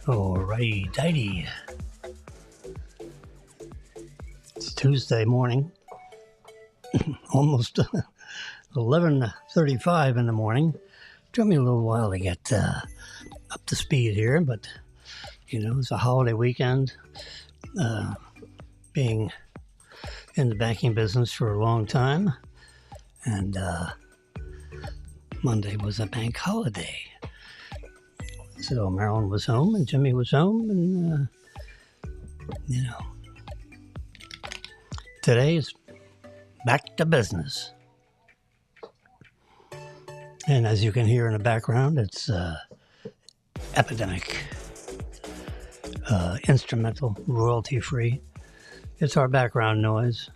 Alrighty tighty. It's Tuesday morning, almost 11:35 in the morning. Took me a little while to get up to speed here, but you know, it's a holiday weekend. Being in the banking business for a long time, and Monday was a bank holiday. So Marilyn was home and Jimmy was home, and you know, today is back to business. And as you can hear in the background, it's Epidemic, instrumental, royalty-free. It's our background noise.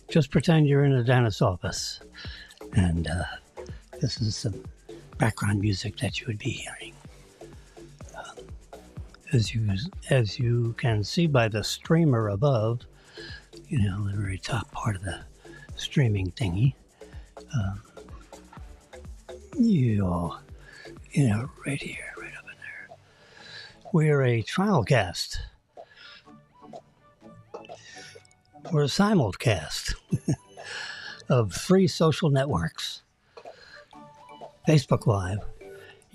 Just pretend you're in a dentist's office, and this is the background music that you would be hearing. As you can see by the streamer above, you know, the very top part of the streaming thingy, you know, right here, right up in there. We're a trialcast. We're a simulcast of 3 social networks: Facebook Live,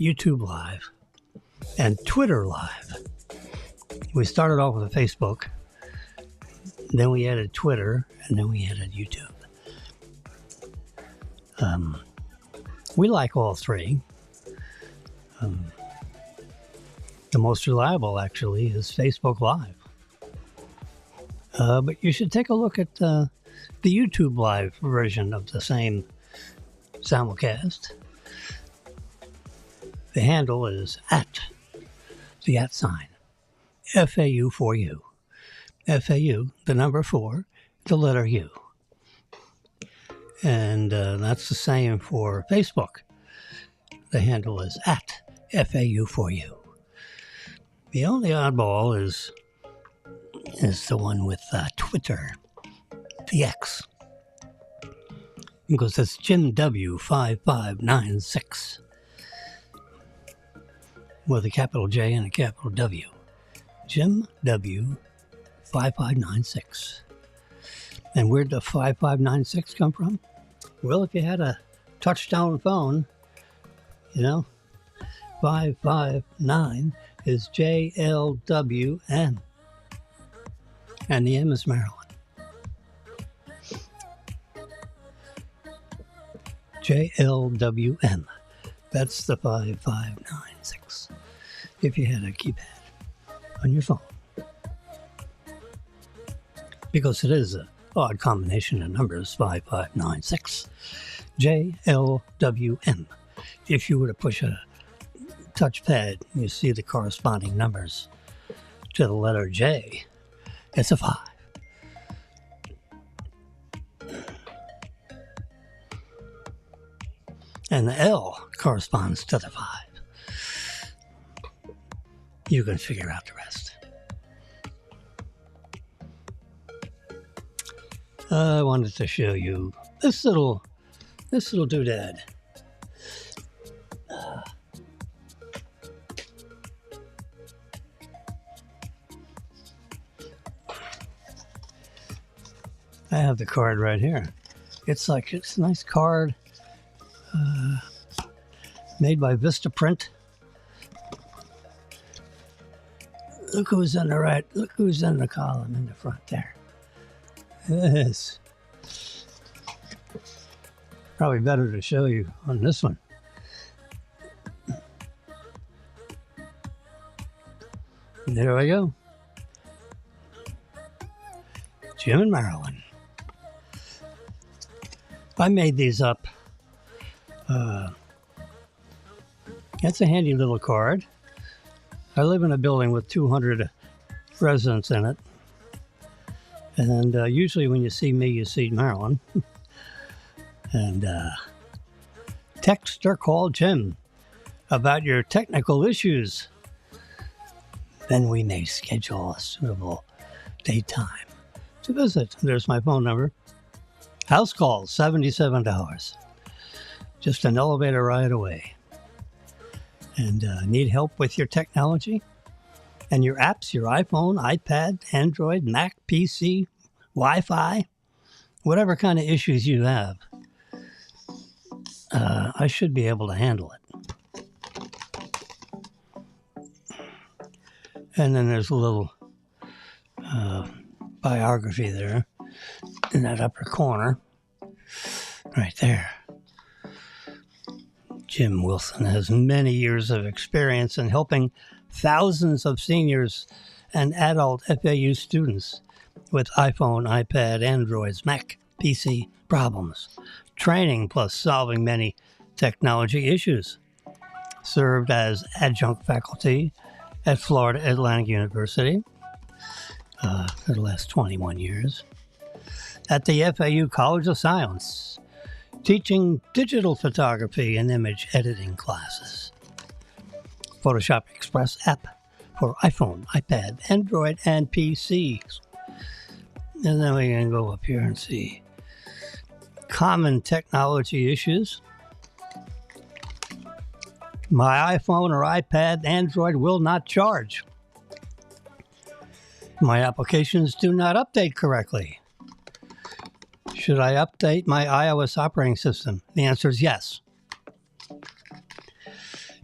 YouTube Live, and Twitter Live. We started off with Facebook, then we added Twitter, and then we added YouTube. We like all 3. The most reliable, actually, is Facebook Live. But you should take a look at the YouTube Live version of the same simulcast. The handle is @ FAU4U. FAU, the number 4, the letter U. And that's the same for Facebook. The handle is @ FAU4U. The only oddball is the one with Twitter, the X. Because it's Jim W5596 with a capital J and a capital W. Jim W5596. And where'd the 5596 come from? Well, if you had a touch-tone phone, you know, 559 is JLWN. And the M is Maryland. JLWM. That's the 5596. If you had a keypad on your phone. Because it is an odd combination of numbers, 5596. JLWM. If you were to push a touchpad, you see the corresponding numbers to the letter J. It's a 5. And the L corresponds to the 5. You can figure out the rest. I wanted to show you this little doodad. I have the card right here. It's a nice card, made by Vistaprint. Look who's in the right. Look who's in the column in the front there. Yes. Probably better to show you on this one. There we go. Jim and Marilyn. I made these up. That's a handy little card. I live in a building with 200 residents in it. And usually when you see me, you see Marilyn. And text or call Jim about your technical issues. Then we may schedule a suitable daytime to visit. There's my phone number. House call, $77. Just an elevator ride away. And need help with your technology and your apps, your iPhone, iPad, Android, Mac, PC, Wi-Fi, whatever kind of issues you have. I should be able to handle it. And then there's a little biography there in that upper corner, right there. Jim Wilson has many years of experience in helping thousands of seniors and adult FAU students with iPhone, iPad, Androids, Mac, PC problems, training plus solving many technology issues. Served as adjunct faculty at Florida Atlantic University for the last 21 years. At the FAU College of Science, teaching digital photography and image editing classes. Photoshop Express app for iPhone, iPad, Android, and PCs. And then we can go up here and see common technology issues. My iPhone or iPad, Android will not charge. My applications do not update correctly. Should I update my iOS operating system? The answer is yes.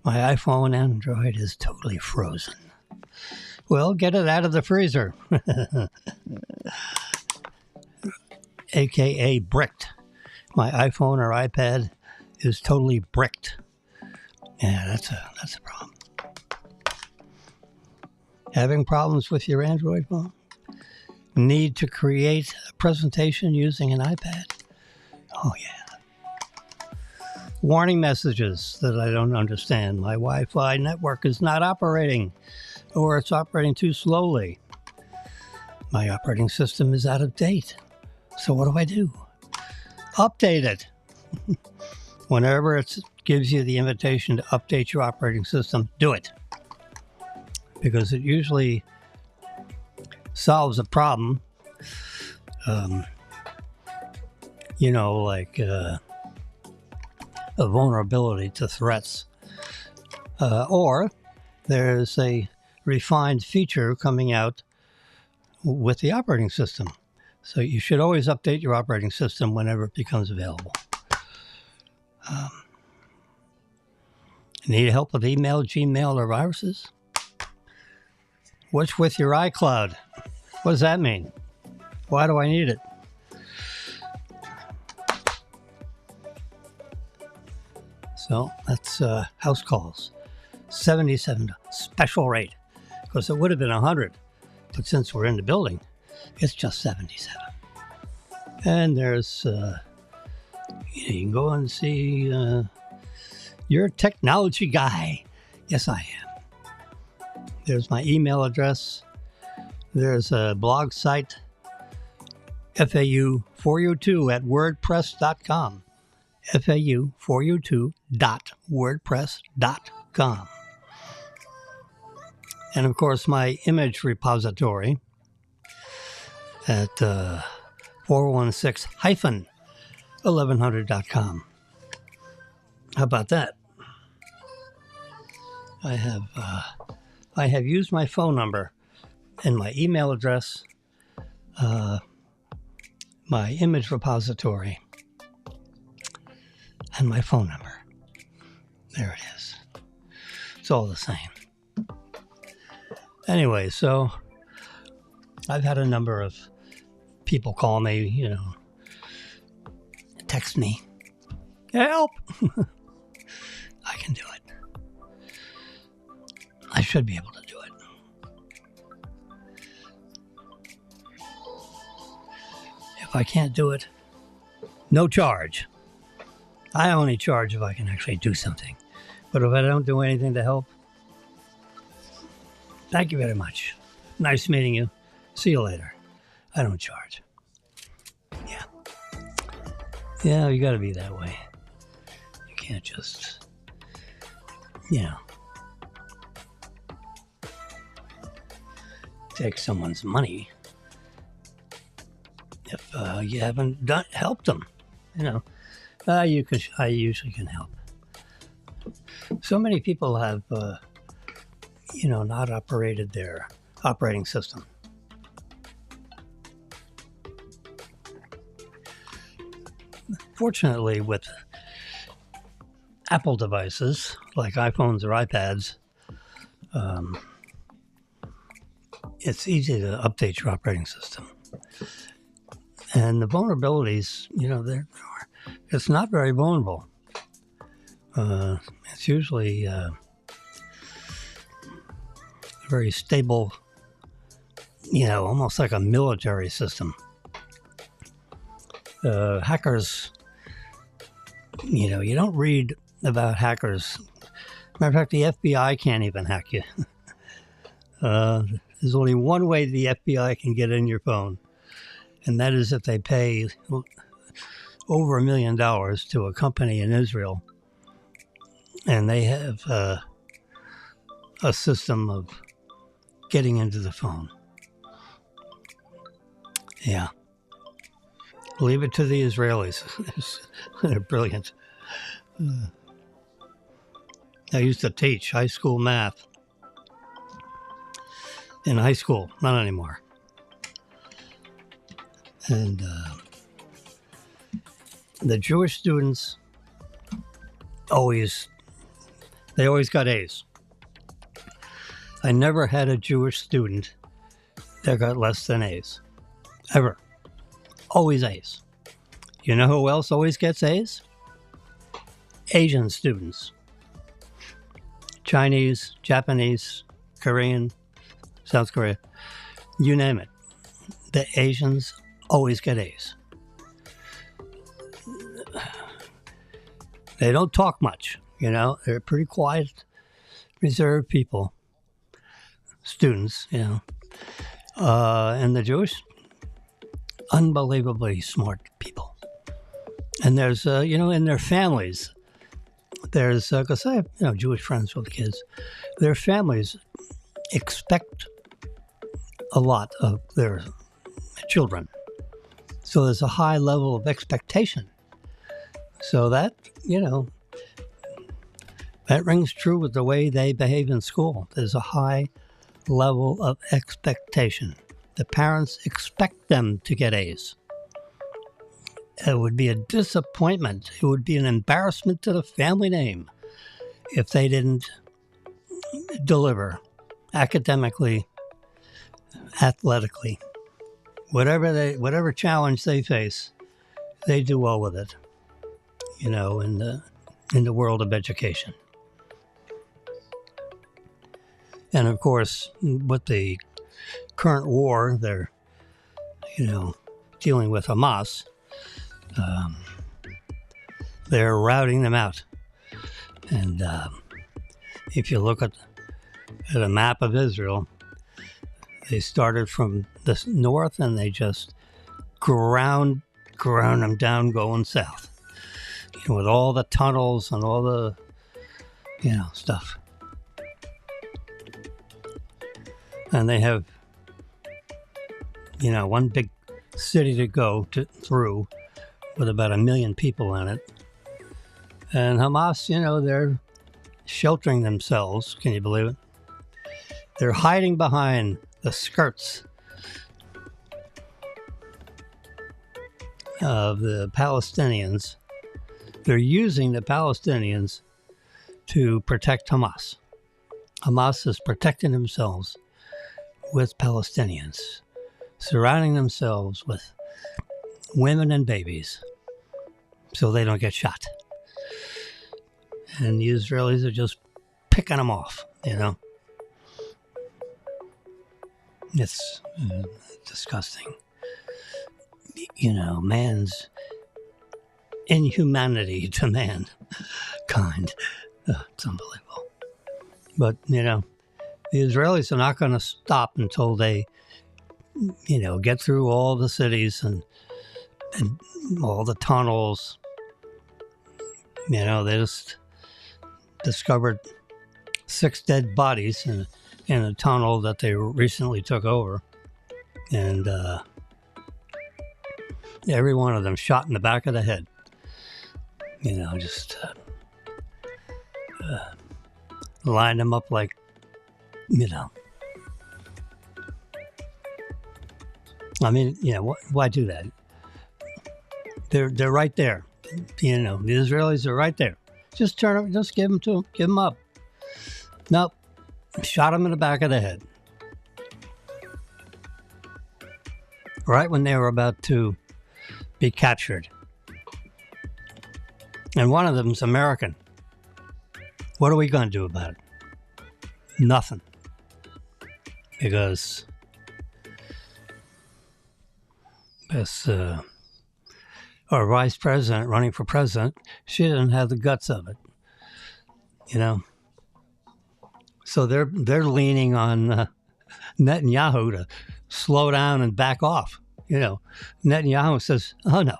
My iPhone Android is totally frozen. Well, get it out of the freezer. AKA bricked. My iPhone or iPad is totally bricked. Yeah, that's a problem. Having problems with your Android phone? Need to create a presentation using an iPad? Oh, yeah. Warning messages that I don't understand. My Wi-Fi network is not operating, or it's operating too slowly. My operating system is out of date. So what do I do? Update it. Whenever it gives you the invitation to update your operating system, do it. Because it usually solves a problem, like a vulnerability to threats. Or there's a refined feature coming out with the operating system. So you should always update your operating system whenever it becomes available. Need help with email, Gmail, or viruses? What's with your iCloud? What does that mean? Why do I need it? So that's house calls. $77 special rate. Because it would have been $100, but since we're in the building, it's just $77. And there's, you can go and see your technology guy. Yes, I am. There's my email address. There's a blog site, FAU4U2 at WordPress.com. FAU4U2.wordpress.com. And of course, my image repository at 416-1100.com. How about that? I have used my phone number and my email address, my image repository, and my phone number. There it is. It's all the same. Anyway, so I've had a number of people call me, text me, help. I can do it. I should be able to do it. If I can't do it, no charge. I only charge if I can actually do something. But if I don't do anything to help, thank you very much. Nice meeting you. See you later. I don't charge. Yeah. Yeah, you got to be that way. You can't just, take someone's money if you haven't helped them. I usually can help. So many people have, not operated their operating system. Fortunately, with Apple devices like iPhones or iPads, it's easy to update your operating system. And the vulnerabilities, it's not very vulnerable. It's usually a very stable, almost like a military system. Hackers, you don't read about hackers. Matter of fact, the FBI can't even hack you. There's only one way the FBI can get in your phone, and that is if they pay over $1 million to a company in Israel, and they have a system of getting into the phone. Yeah. Leave it to the Israelis. They're brilliant. I used to teach high school math. In high school, not anymore. And the Jewish students always got A's. I never had a Jewish student that got less than A's. Ever. Always A's. You know who else always gets A's? Asian students. Chinese, Japanese, Korean, South Korea, you name it. The Asians always get A's. They don't talk much, They're pretty quiet, reserved people, students, and the Jewish, unbelievably smart people. And there's, in their families, there's, because I have, Jewish friends with kids, their families expect a lot of their children. So there's a high level of expectation. So that, that rings true with the way they behave in school. There's a high level of expectation. The parents expect them to get A's. It would be a disappointment. It would be an embarrassment to the family name if they didn't deliver academically, athletically. Whatever challenge they face, they do well with it, in the world of education. And of course, with the current war, they're, dealing with Hamas. They're routing them out. And if you look at a map of Israel, they started from the north and they just ground them down going south. With all the tunnels and all the, stuff. And they have, one big city to go through with about 1 million people in it. And Hamas, they're sheltering themselves. Can you believe it? They're hiding behind the skirts of the Palestinians. They're using the Palestinians to protect Hamas. Hamas is protecting themselves with Palestinians, surrounding themselves with women and babies so they don't get shot. And the Israelis are just picking them off, It's disgusting. Man's inhumanity to mankind. It's unbelievable. But, the Israelis are not going to stop until they get through all the cities and all the tunnels. They just discovered 6 dead bodies in a tunnel that they recently took over. And every one of them shot in the back of the head. Just line them up like, I mean, why do that? They're right there. The Israelis are right there. Just give them up. Nope. Shot them in the back of the head. Right when they were about to be captured. And one of them's American. What are we going to do about it? Nothing. Because our vice president running for president, she didn't have the guts of it. So they're leaning on Netanyahu to slow down and back off. Netanyahu says, "Oh no,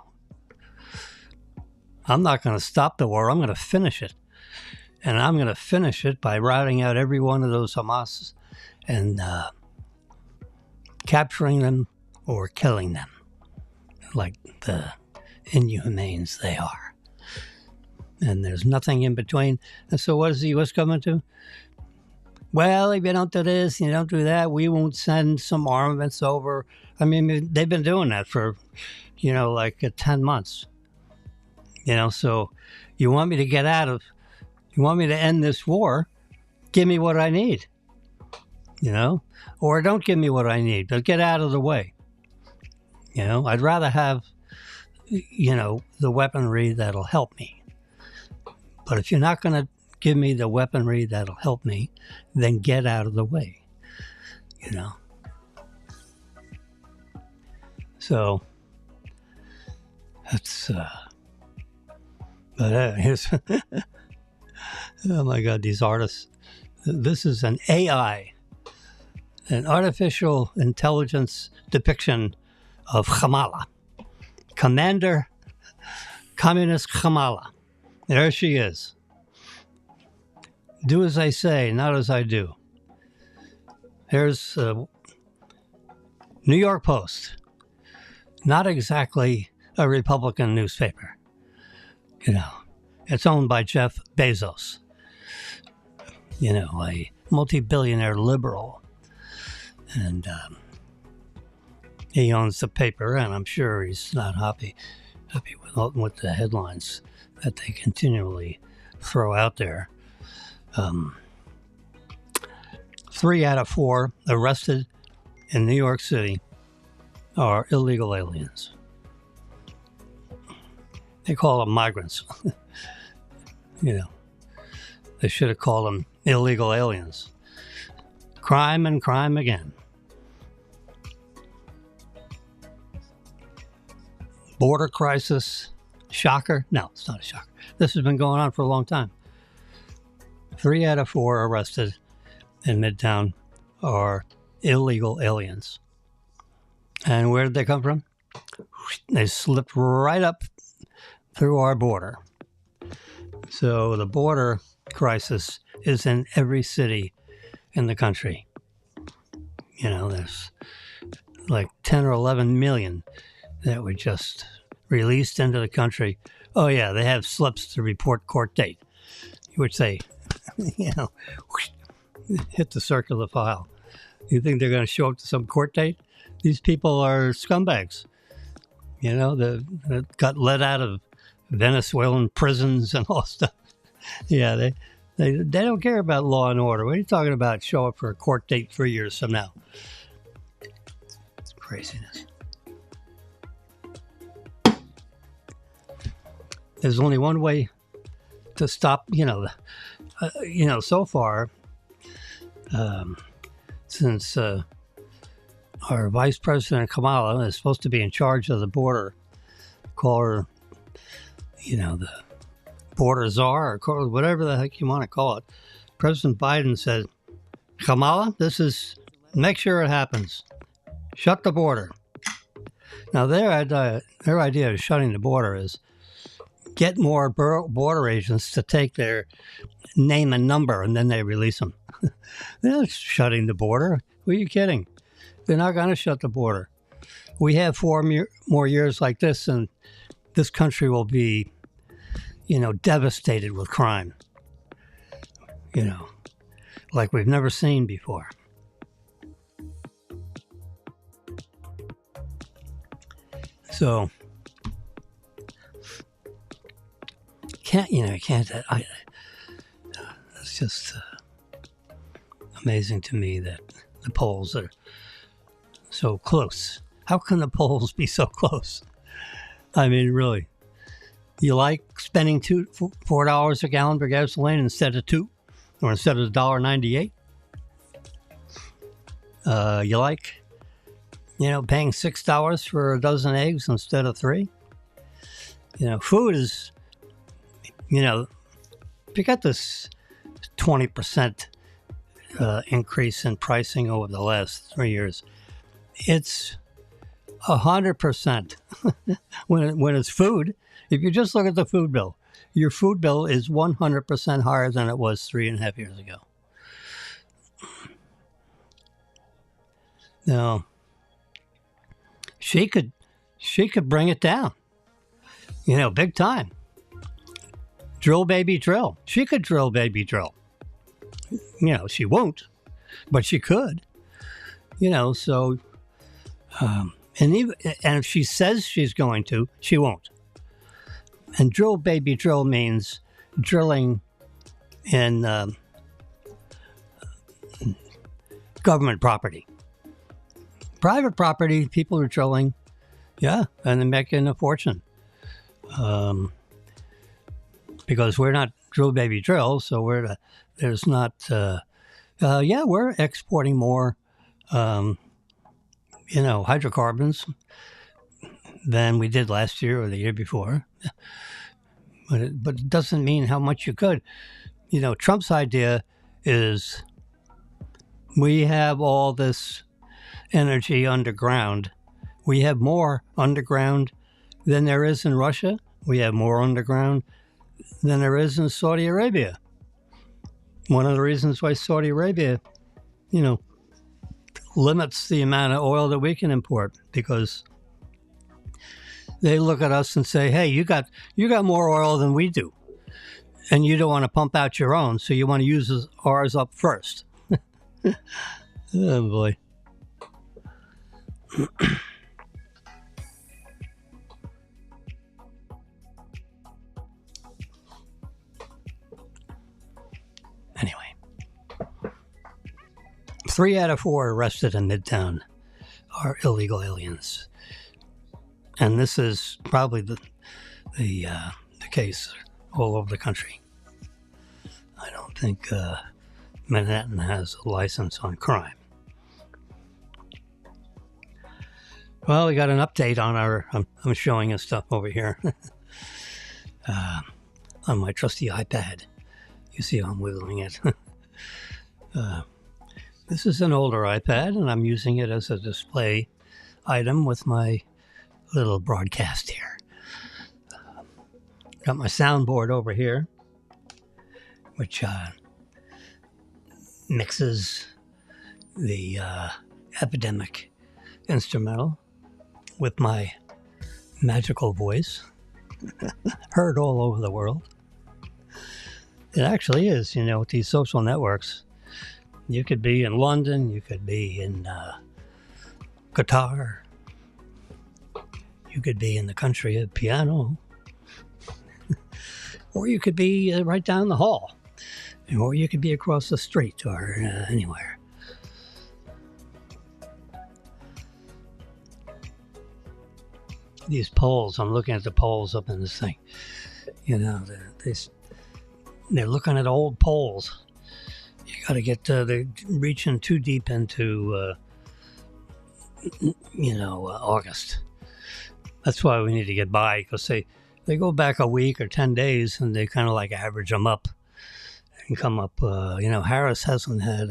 I'm not going to stop the war. I'm going to finish it, and I'm going to finish it by routing out every one of those Hamas and capturing them or killing them, like the inhumanes they are." And there's nothing in between. And so what is the U.S. government do? Well, if you don't do this, you don't do that, we won't send some armaments over. I mean, they've been doing that for, 10 months. So you want me to end this war, give me what I need, or don't give me what I need, but get out of the way. I'd rather have, the weaponry that'll help me. But if you're not going to give me the weaponry that'll help me, then get out of the way, So that's, but here's, oh my God, these artists. This is an AI, an artificial intelligence depiction of Kamala, Commander Communist Kamala. There she is. Do as I say, not as I do. Here's New York Post. Not exactly a Republican newspaper. It's owned by Jeff Bezos. A multi-billionaire liberal. And he owns the paper, and I'm sure he's not happy with the headlines that they continually throw out there. 3 out of 4 arrested in New York City are illegal aliens. They call them migrants. They should have called them illegal aliens. Crime and crime again. Border crisis. Shocker? No, it's not a shocker. This has been going on for a long time. 3 out of 4 arrested in Midtown are illegal aliens. And where did they come from? They slipped right up through our border. So the border crisis is in every city in the country. There's like 10 or 11 million that were just released into the country. Oh yeah, they have slips to report court date, which they, hit the circular file. You think they're going to show up to some court date? These people are scumbags. That got let out of Venezuelan prisons and all stuff. Yeah, they don't care about law and order. What are you talking about? Show up for a court date 3 years from now? It's craziness. There's only one way to stop, so far, since our Vice President Kamala is supposed to be in charge of the border, call her, the border czar, or call her whatever the heck you want to call it. President Biden said, Kamala, make sure it happens. Shut the border. Now, their idea of shutting the border is get more border agents to take their name and number, and then they release them. They're not shutting the border. Who are you kidding? They're not going to shut the border. We have 4 more years like this, and this country will be, devastated with crime. Like we've never seen before. So, it's just amazing to me that the polls are so close. How can the polls be so close? I mean, really. You like spending $4 a gallon for gasoline instead of $2, or instead of $1.98? You like, paying $6 for a dozen eggs instead of 3? Food is, forget this 20% increase in pricing over the last 3 years. It's 100% when it's food. If you just look at the food bill, your food bill is 100% higher than it was 3.5 years ago. Now, she could bring it down, big time. Drill, baby, drill. She could drill, baby, drill. She won't, but she could. So, and if she says she's going to, she won't. And drill, baby, drill means drilling in government property. Private property, people are drilling, and they're making a fortune. Because we're not drill, baby, drill, so we're exporting more, hydrocarbons than we did last year or the year before. But it doesn't mean how much you could. Trump's idea is we have all this energy underground. We have more underground than there is in Russia. We have more underground than there is in Saudi Arabia. One of the reasons why Saudi Arabia, limits the amount of oil that we can import, because they look at us and say, hey, you got more oil than we do, and you don't want to pump out your own, so you want to use ours up first. Oh, boy. Anyway, 3 out of 4 arrested in Midtown are illegal aliens. And this is probably the case all over the country. I don't think Manhattan has a license on crime. Well, we got an update on I'm showing you stuff over here on my trusty iPad. You see how I'm wiggling it. This is an older iPad, and I'm using it as a display item with my little broadcast here. Got my soundboard over here, which mixes the epidemic instrumental with my magical voice, heard all over the world. It actually is, with these social networks. You could be in London, you could be in Qatar, you could be in the country of piano, or you could be right down the hall, or you could be across the street, or anywhere. These poles, I'm looking at the poles up in this thing. They're looking at old poles. You got to get they're reaching too deep into August. That's why we need to get by, because they go back a week or 10 days, and they kind of like average them up and come up. Harris hasn't had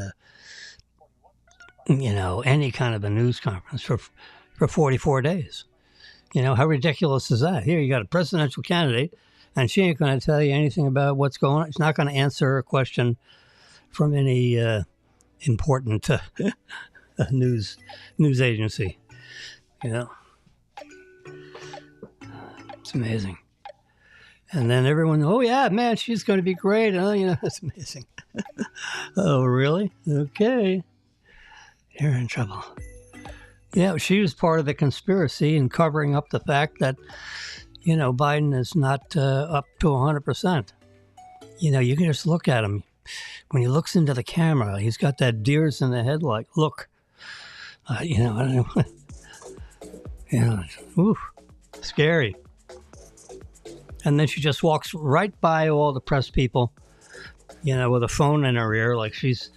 any kind of a news conference for 44 days. How ridiculous is that? Here you got a presidential candidate, and she ain't going to tell you anything about what's going on. She's not going to answer a question from any important news agency. It's amazing. And then everyone, oh yeah, man, she's going to be great. Oh, it's amazing. Oh, really? Okay. You're in trouble. Yeah, she was part of the conspiracy in covering up the fact that, Biden is not up to 100%. You can just look at him. When he looks into the camera, he's got that deers in the headlight look. I don't know. Oof, scary. And then she just walks right by all the press people, with a phone in her ear, like she's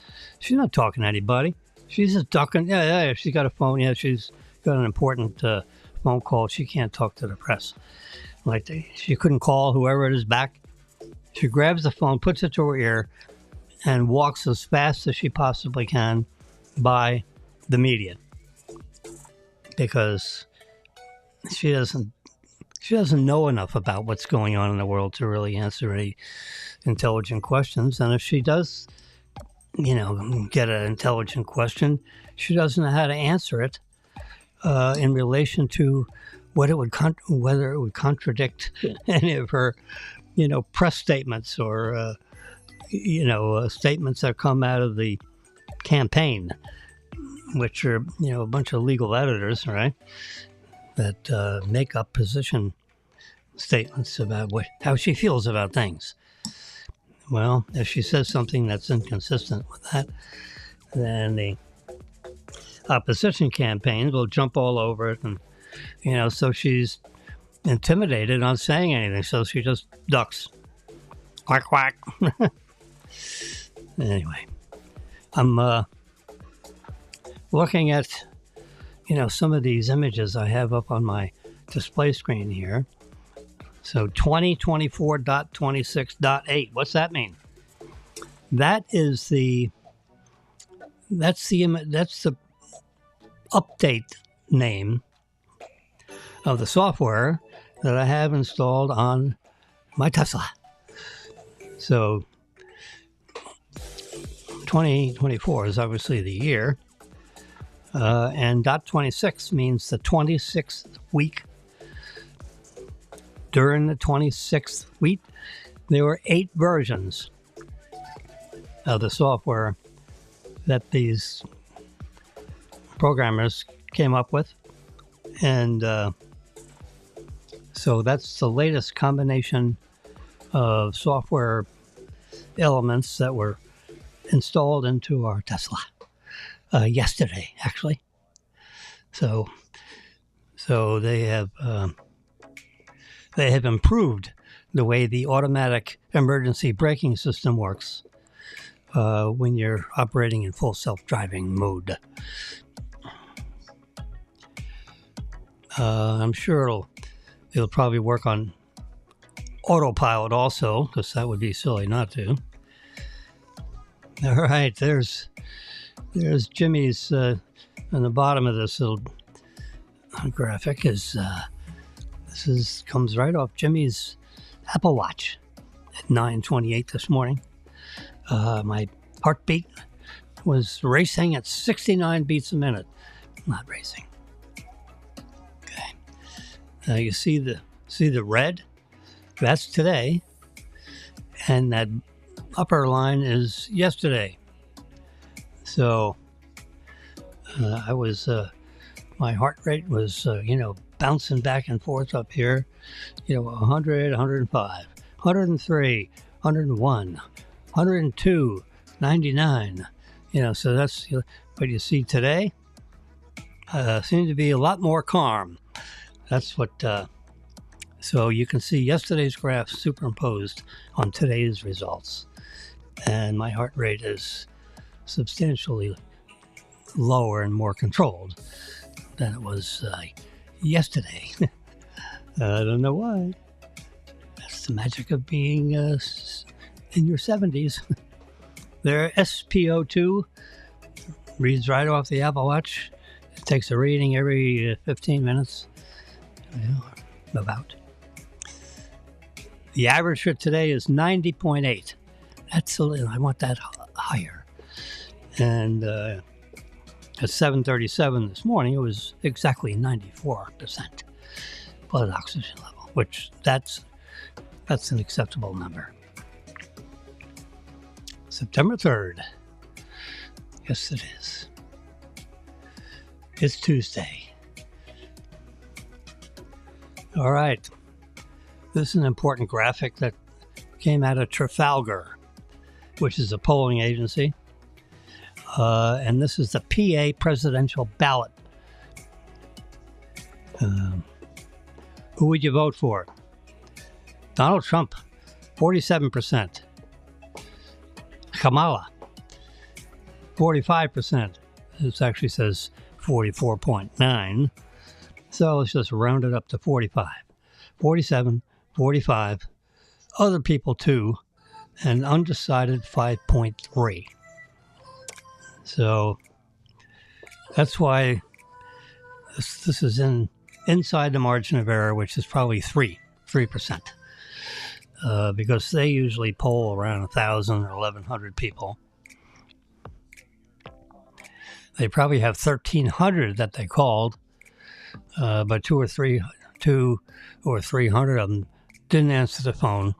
not talking to anybody. She's just ducking. Yeah, she's got a phone. Yeah, she's got an important phone call. She can't talk to the press. She couldn't call whoever it is back. She grabs the phone, puts it to her ear, and walks as fast as she possibly can by the media. Because she doesn't know enough about what's going on in the world to really answer any intelligent questions. And if she does, get an intelligent question, she doesn't know how to answer it in relation to whether it would contradict any of her, press statements or, statements that come out of the campaign, which are, a bunch of legal editors, right, that make up position statements about how she feels about things. Well, if she says something that's inconsistent with that, then the opposition campaigns will jump all over it, and so she's intimidated on saying anything, so she just ducks. Quack quack. Anyway, I'm looking at some of these images I have up on my display screen here. So 2024.26.8. What's that mean? That's the update name of the software that I have installed on my Tesla. So 2024 is obviously the year, and .26 means the 26th week. During the 26th week, there were 8 versions of the software that these programmers came up with. And so that's the latest combination of software elements that were installed into our Tesla yesterday, actually. So they have improved the way the automatic emergency braking system works when you're operating in full self-driving mode. I'm sure it'll probably work on autopilot also, because that would be silly not to. All right, there's Jimmy's on the bottom of this little graphic comes right off Jimmy's Apple Watch at 9:28 this morning. My heartbeat was racing at 69 beats a minute. Not racing. Okay. You see the red? That's today, and that upper line is yesterday. So my heart rate was bouncing back and forth up here, 100, 105, 103, 101, 102, 99. So that's what you see today. Seems to be a lot more calm. That's what. So you can see yesterday's graph superimposed on today's results. And my heart rate is substantially lower and more controlled than it was yesterday. I don't know why. That's the magic of being in your 70s. Their SpO2 reads right off the Apple Watch. It takes a reading every 15 minutes. About. The average for today is 90.8. That's a little, I want that higher. And at 7:37 this morning, it was exactly 94% blood oxygen level, which that's an acceptable number. September 3rd. Yes, it is. It's Tuesday. All right. This is an important graphic that came out of Trafalgar, which is a polling agency. And this is the PA presidential ballot. Who would you vote for? Donald Trump, 47%. Kamala, 45%. This actually says 44.9. So let's just round it up to 45. 47, 45. Other people, 2. And undecided, 5.3. So that's why this is inside the margin of error, which is probably 3%. Because they usually poll around 1,000 or 1,100 people. They probably have 1,300 that they called, but 200 or 300 of them didn't answer the phone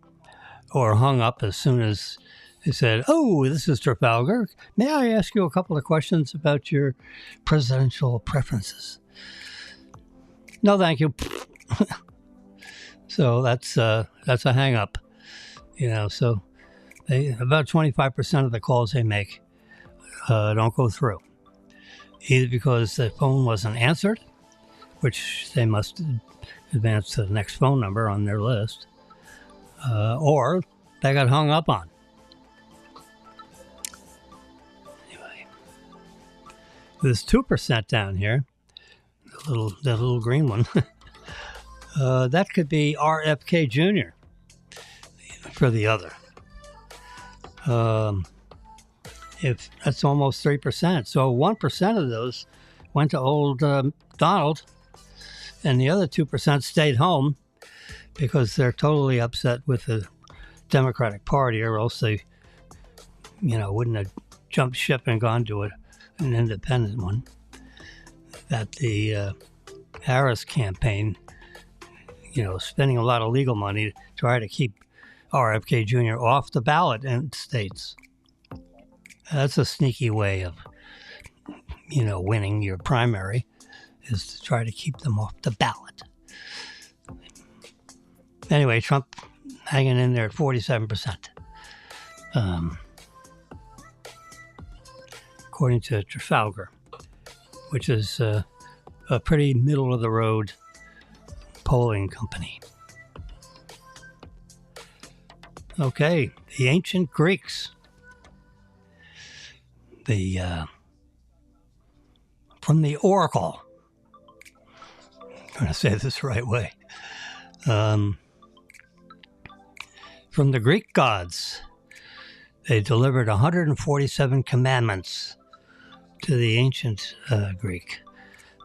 or hung up as soon as they said, "Oh, this is Trafalgar. May I ask you a couple of questions about your presidential preferences?" "No, thank you." So that's a hang up, so about 25% of the calls they make don't go through, either because the phone wasn't answered, which they must advance to the next phone number on their list, or they got hung up on. Anyway, there's 2% down here, the little green one. That could be RFK Jr. for the other. If that's almost 3%. So 1% of those went to old Donald, and the other 2% stayed home because they're totally upset with the Democratic Party, or else they, wouldn't have jumped ship and gone to an independent one. That the Harris campaign, spending a lot of legal money to try to keep RFK Jr. off the ballot in states. That's a sneaky way of, winning your primary, is to try to keep them off the ballot. Anyway, Trump hanging in there at 47%. According to Trafalgar, which is a pretty middle-of-the-road polling company. Okay, the ancient Greeks. From the Oracle. I'm going to say this the right way. From the Greek gods, they delivered 147 commandments to the ancient Greek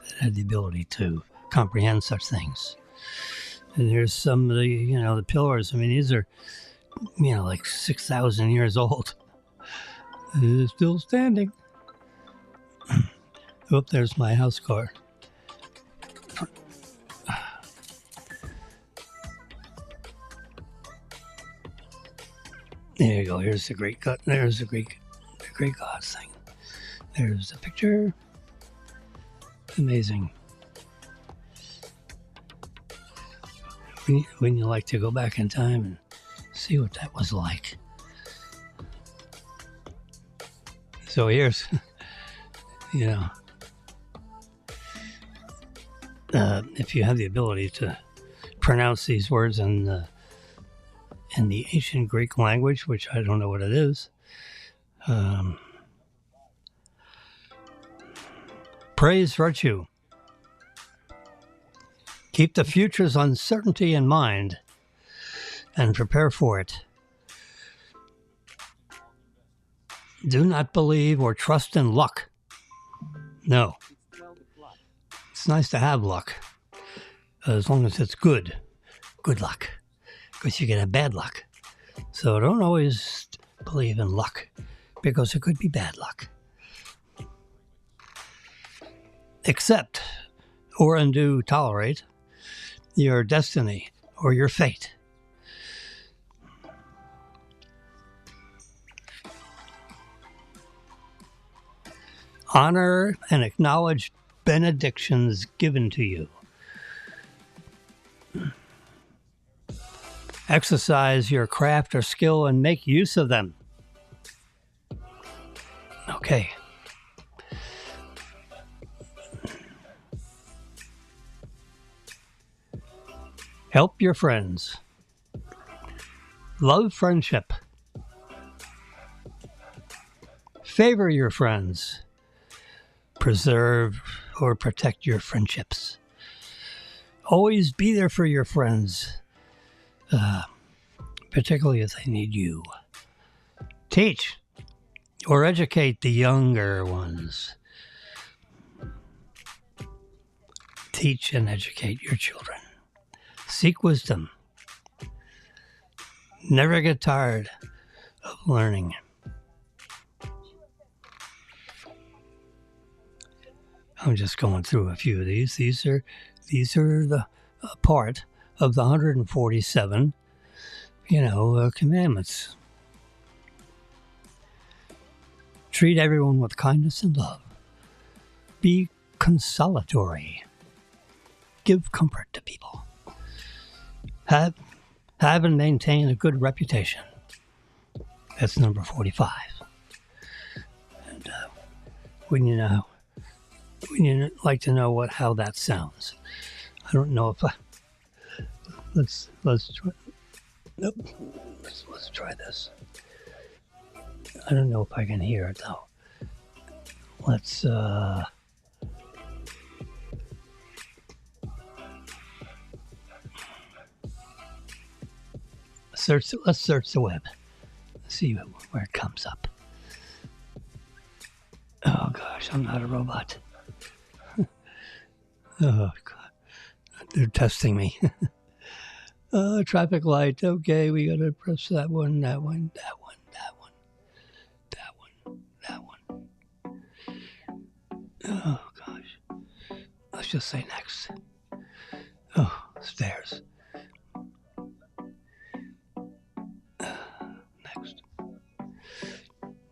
that had the ability to comprehend such things. And there's some of the, the pillars. I mean, these are, like 6,000 years old. They're still standing. Oop, there's my house car. There you go. Here's the Greek God. There's the Greek gods thing. There's the picture. Amazing. Wouldn't you like to go back in time and see what that was like? So here's, if you have the ability to pronounce these words in the ancient Greek language, which I don't know what it is, praise virtue. Keep the future's uncertainty in mind and prepare for it. Do not believe or trust in luck. No. It's nice to have luck, as long as it's good luck, because you can have bad luck. So don't always believe in luck, because it could be bad luck. Accept or undo tolerate your destiny or your fate. Honor and acknowledge benedictions given to you. Exercise your craft or skill and make use of them. Okay. Help your friends. Love friendship. Favor your friends. Preserve or protect your friendships. Always be there for your friends, particularly if they need you. Teach or educate the younger ones. Teach and educate your children. Seek wisdom. Never get tired of learning. I'm just going through a few of these. These are the part of the 147, commandments. Treat everyone with kindness and love. Be consolatory. Give comfort to people. Have and maintain a good reputation. That's number 45. And wouldn't you like to know how that sounds? I don't know if let's try. Nope. Let's try this. I don't know if I can hear it though. Let's search the web. See where it comes up. Oh gosh, I'm not a robot. Oh God, they're testing me. Traffic light. Okay, we gotta press that one. Oh gosh. Let's just say next. Oh, stairs. Next.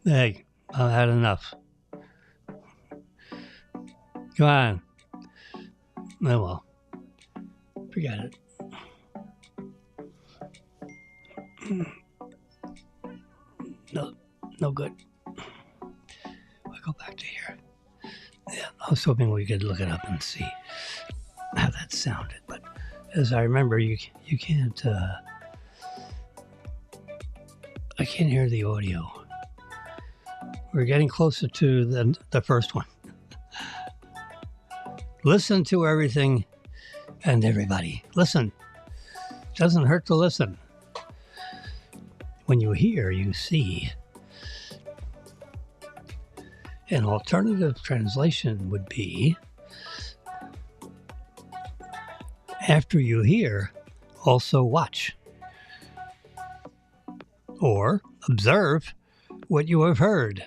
Hey, I've had enough. Come on. Oh well. Forget it. No good. We'll go back to here. Yeah, I was hoping we could look it up and see how that sounded. But as I remember, you can't. I can't hear the audio. We're getting closer to the first one. Listen to everything and everybody. Listen. Doesn't hurt to listen. When you hear, you see. An alternative translation would be, after you hear, also watch. Or observe what you have heard.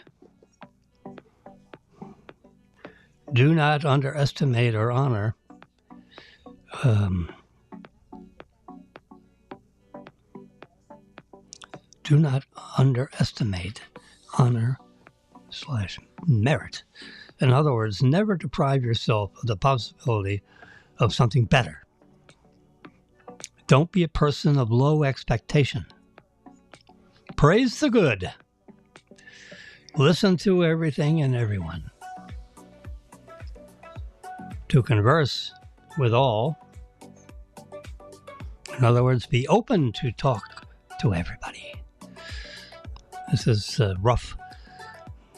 Do not underestimate or honor do not underestimate honor/merit. In other words, never deprive yourself of the possibility of something better. Don't be a person of low expectation. Praise the good. Listen to everything and everyone. To converse with all. In other words, be open to talk to everybody. This is rough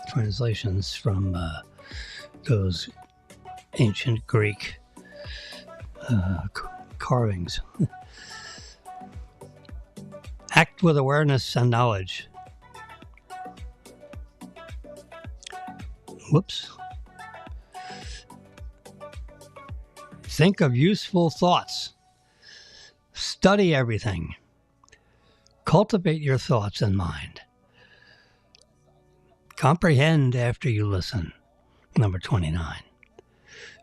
translations from those ancient Greek carvings. Act with awareness and knowledge. Whoops. Think of useful thoughts. Study everything. Cultivate your thoughts and mind. Comprehend after you listen. Number 29.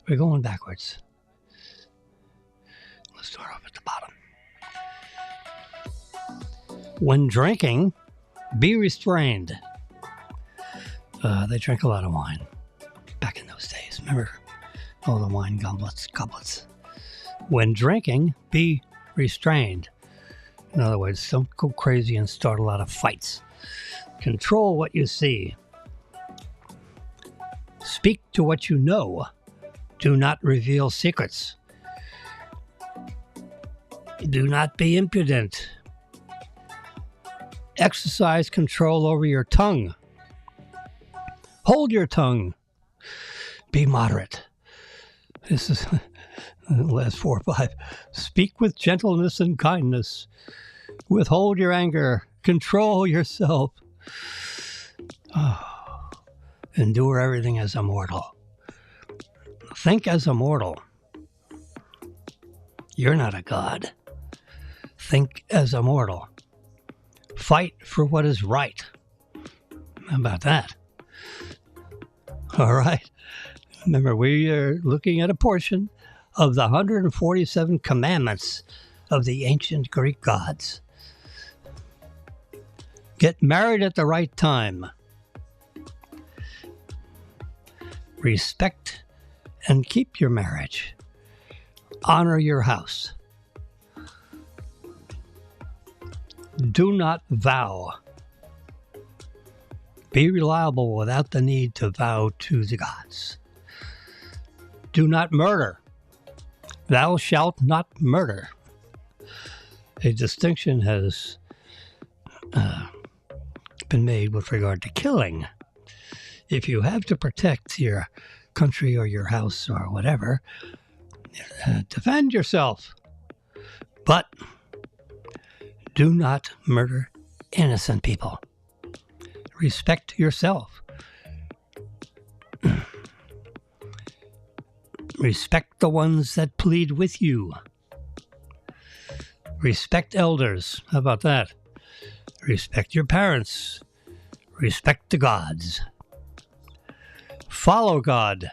We're going backwards. Let's start off at the bottom. When drinking, be restrained. They drank a lot of wine back in those days. Remember all the wine goblets. When drinking, be restrained. In other words, don't go crazy and start a lot of fights. Control what you see. Speak to what you know. Do not reveal secrets. Do not be impudent. Exercise control over your tongue. Hold your tongue. Be moderate. This is the last 4 or 5. Speak with gentleness and kindness. Withhold your anger. Control yourself. Endure everything as a mortal. Think as a mortal. You're not a god. Think as a mortal. Fight for what is right. How about that? All right. Remember, we are looking at a portion of the 147 commandments of the ancient Greek gods. Get married at the right time. Respect and keep your marriage. Honor your house. Do not vow. Be reliable without the need to vow to the gods. Do not murder. Thou shalt not murder. A distinction has been made with regard to killing. If you have to protect your country or your house or whatever, defend yourself. But do not murder innocent people. Respect yourself. Respect the ones that plead with you. Respect elders. How about that? Respect your parents. Respect the gods. Follow God.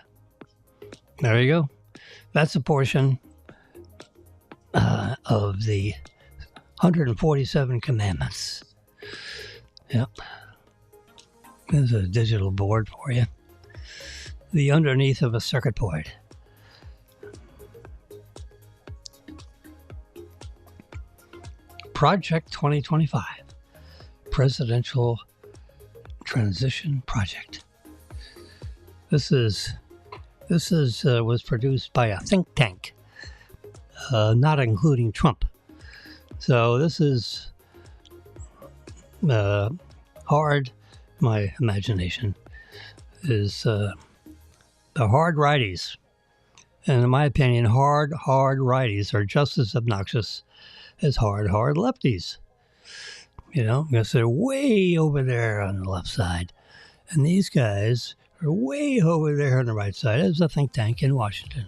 There you go. That's a portion of the 147 commandments. Yep. There's a digital board for you. The underneath of a circuit board. Project 2025. Presidential Transition Project. This was produced by a think tank, not including Trump. So this is hard. My imagination is the hard righties, and in my opinion, hard righties are just as obnoxious as hard lefties. You know, because they're way over there on the left side, and these guys are way over there on the right side. There's a think tank in Washington,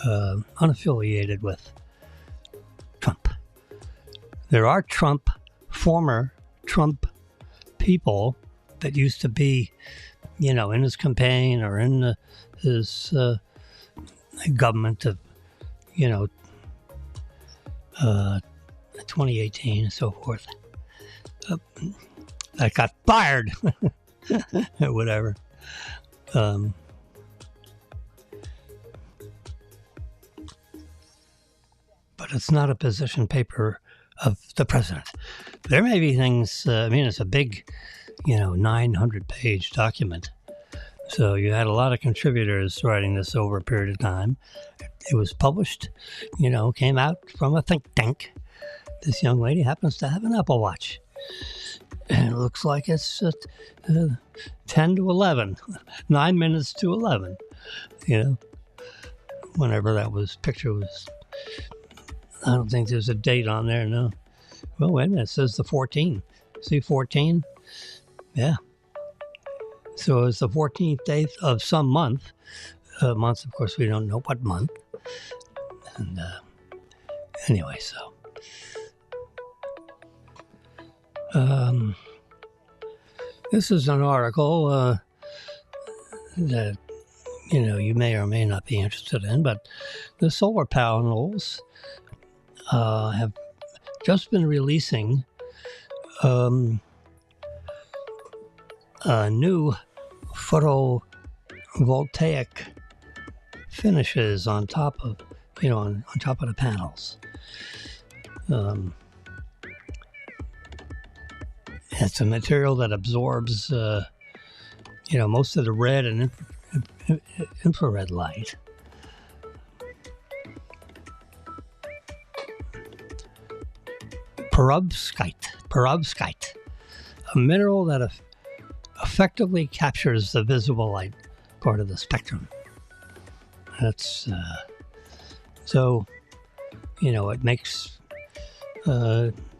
unaffiliated with Trump. There are former Trump people that used to be, you know, in his campaign or in his government of, you know, 2018 and so forth. That got fired or whatever. But it's not a position paper of the president. There may be things, it's a big, 900-page document. So you had a lot of contributors writing this over a period of time. It was published, came out from a think tank. This young lady happens to have an Apple Watch. And it looks like it's 10 to 11, 9 minutes to 11, whenever that picture was. I don't think there's a date on there, no. Well, wait a minute, it says the 14. See 14? Yeah. So it's the 14th day of some month. Months, of course, we don't know what month. And anyway, so this is an article that you may or may not be interested in, but the solar panels have just been releasing new photovoltaic finishes on top of on top of the panels. It's a material that absorbs most of the red and infrared light. Perovskite, a mineral that effectively captures the visible light part of the spectrum. That's so it makes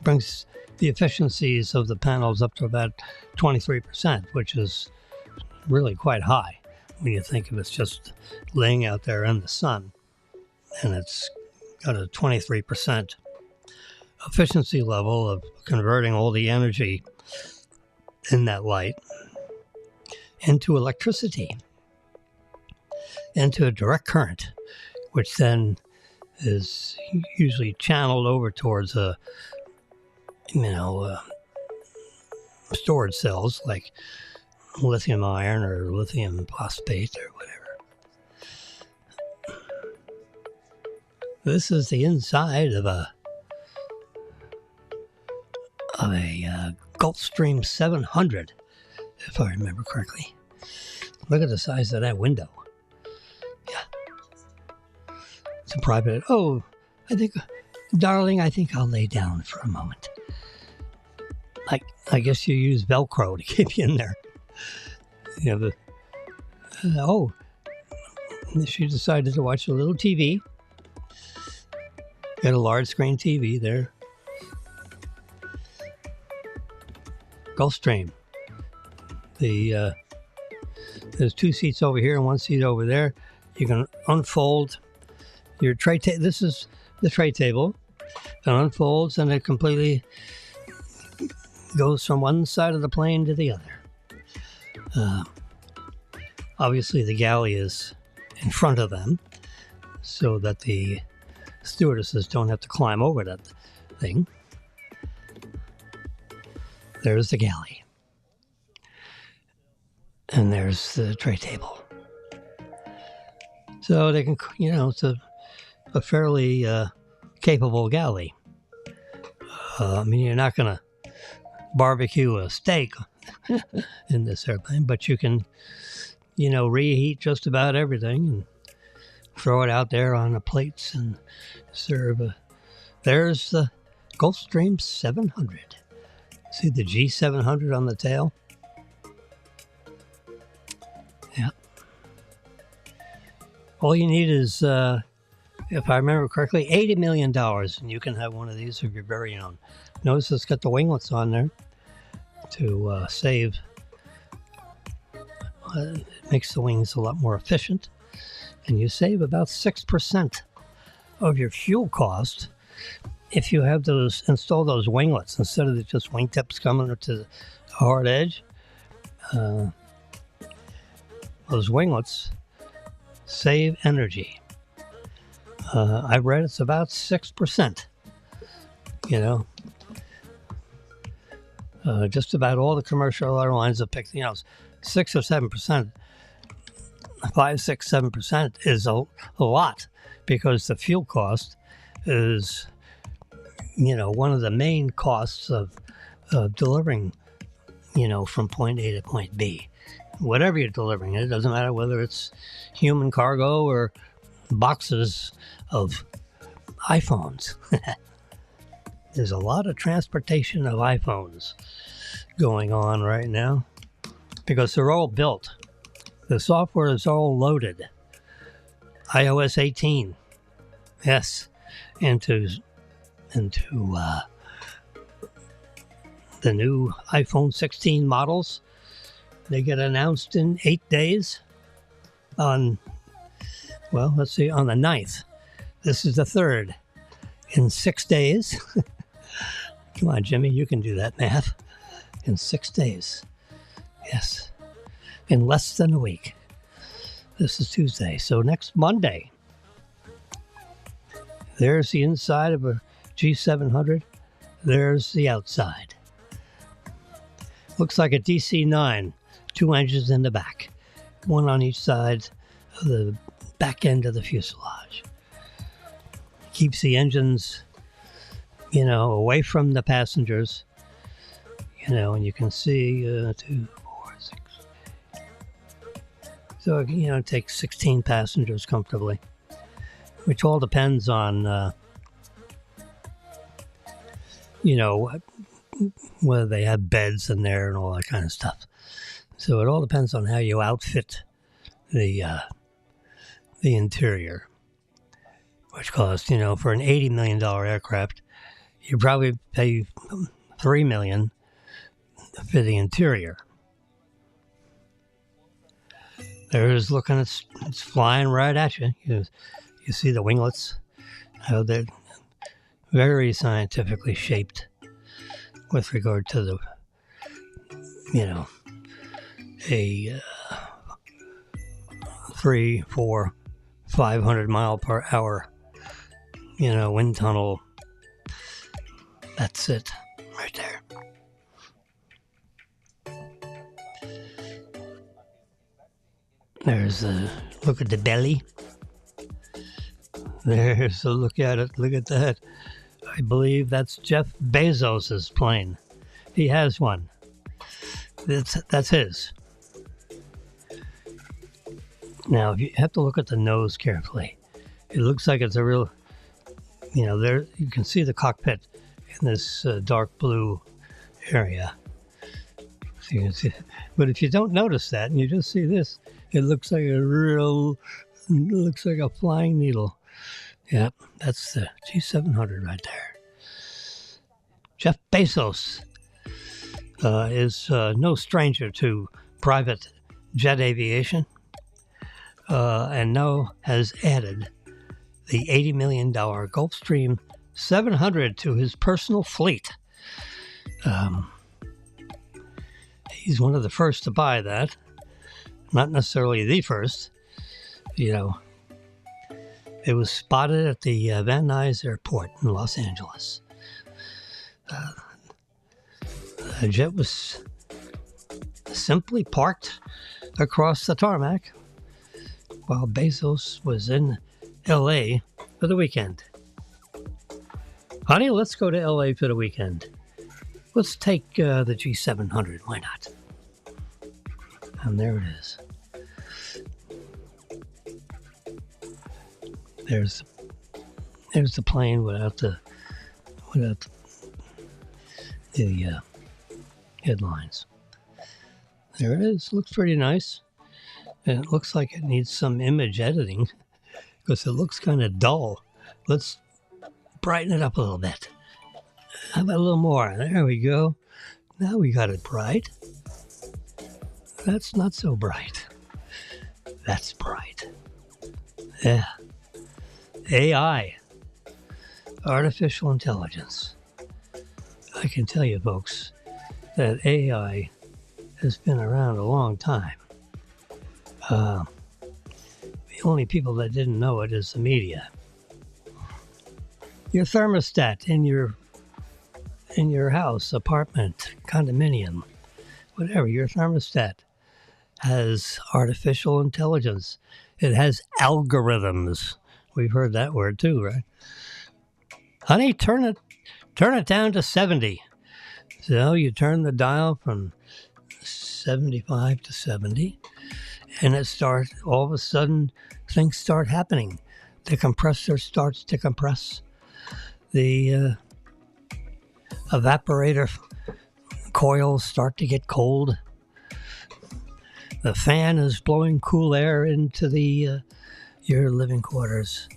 brings the efficiencies of the panels up to about 23%, which is really quite high when you think of it's just laying out there in the sun, and it's got a 23% efficiency level of converting all the energy in that light into electricity, into a direct current, which then is usually channeled over towards storage cells like lithium ion or lithium phosphate or whatever. This is the inside of a Gulfstream 700, if I remember correctly. Look at the size of that window. Yeah. It's a private. Oh, darling, I think I'll lay down for a moment. I guess you use Velcro to keep you in there. She decided to watch a little TV. Got a large screen TV there. Gulfstream. There's two seats over here and one seat over there. You can unfold your tray table. This is the tray table. It unfolds and it completely goes from one side of the plane to the other. Obviously, the galley is in front of them so that the stewardesses don't have to climb over that thing. There's the galley. And there's the tray table. So they can, it's a fairly capable galley. You're not going to barbecue a steak in this airplane, but you can, reheat just about everything and throw it out there on the plates and serve. There's the Gulfstream 700. See the G700 on the tail? Yeah. All you need is, if I remember correctly, $80 million, and you can have one of these of your very own. Notice it's got the winglets on there to save. It makes the wings a lot more efficient, and you save about 6% of your fuel cost if you have install those winglets instead of just wingtips coming to the hard edge. Those winglets save energy. I read it's about 6%. Just about all the commercial airlines have picked, 6 or 7%, 5, 6, 7% is a lot, because the fuel cost is, one of the main costs of delivering, from point A to point B. Whatever you're delivering, it doesn't matter whether it's human cargo or boxes of iPhones. There's a lot of transportation of iPhones going on right now because they're all built. The software is all loaded. iOS 18, yes, into the new iPhone 16 models. They get announced in 8 days on the 9th. This is the third in 6 days. Come on, Jimmy, you can do that math. In 6 days. Yes. In less than a week. This is Tuesday. So next Monday, there's the inside of a G700. There's the outside. Looks like a DC-9. 2 engines in the back. One on each side of the back end of the fuselage. Keeps the engines, away from the passengers. And you can see 2, 4, 6. So, it takes 16 passengers comfortably, which all depends on, whether they have beds in there and all that kind of stuff. So it all depends on how you outfit the interior, which costs, for an $80 million aircraft, you probably pay $3 million for the interior. There's looking, it's flying right at you. You see the winglets, how they're very scientifically shaped with regard to the, a 3, 4, 500 mile per hour, wind tunnel. That's it right there. There's a look at the belly. There's a look at it. Look at that. I believe that's Jeff Bezos's plane. He has one. That's his. Now, you have to look at the nose carefully. It looks like it's a real, there you can see the cockpit in this dark blue area. So you can see, but if you don't notice that and you just see this, it looks like a flying needle. Yep, that's the G700 right there. Jeff Bezos is no stranger to private jet aviation, and now has added the $80 million Gulfstream 700 to his personal fleet. He's one of the first to buy that. Not necessarily the first. It was spotted at the Van Nuys Airport in Los Angeles. The jet was simply parked across the tarmac while Bezos was in L.A. for the weekend. Honey, let's go to L.A. for the weekend. Let's take the G700. Why not? And there it is. There's the plane without the headlines. There it is. Looks pretty nice. And it looks like it needs some image editing because it looks kind of dull. Let's brighten it up a little bit. How about a little more? There we go. Now we got it bright. That's not so bright. That's bright. Yeah. AI. Artificial intelligence. I can tell you, folks, that AI has been around a long time. The only people that didn't know it is the media. Your thermostat in your house, apartment, condominium, whatever, your thermostat has artificial intelligence. It has algorithms. We've heard that word too, right? Honey, turn it down to 70. So you turn the dial from 75 to 70, and all of a sudden, things start happening. The compressor starts to compress. The evaporator coils start to get cold. The fan is blowing cool air into your living quarters,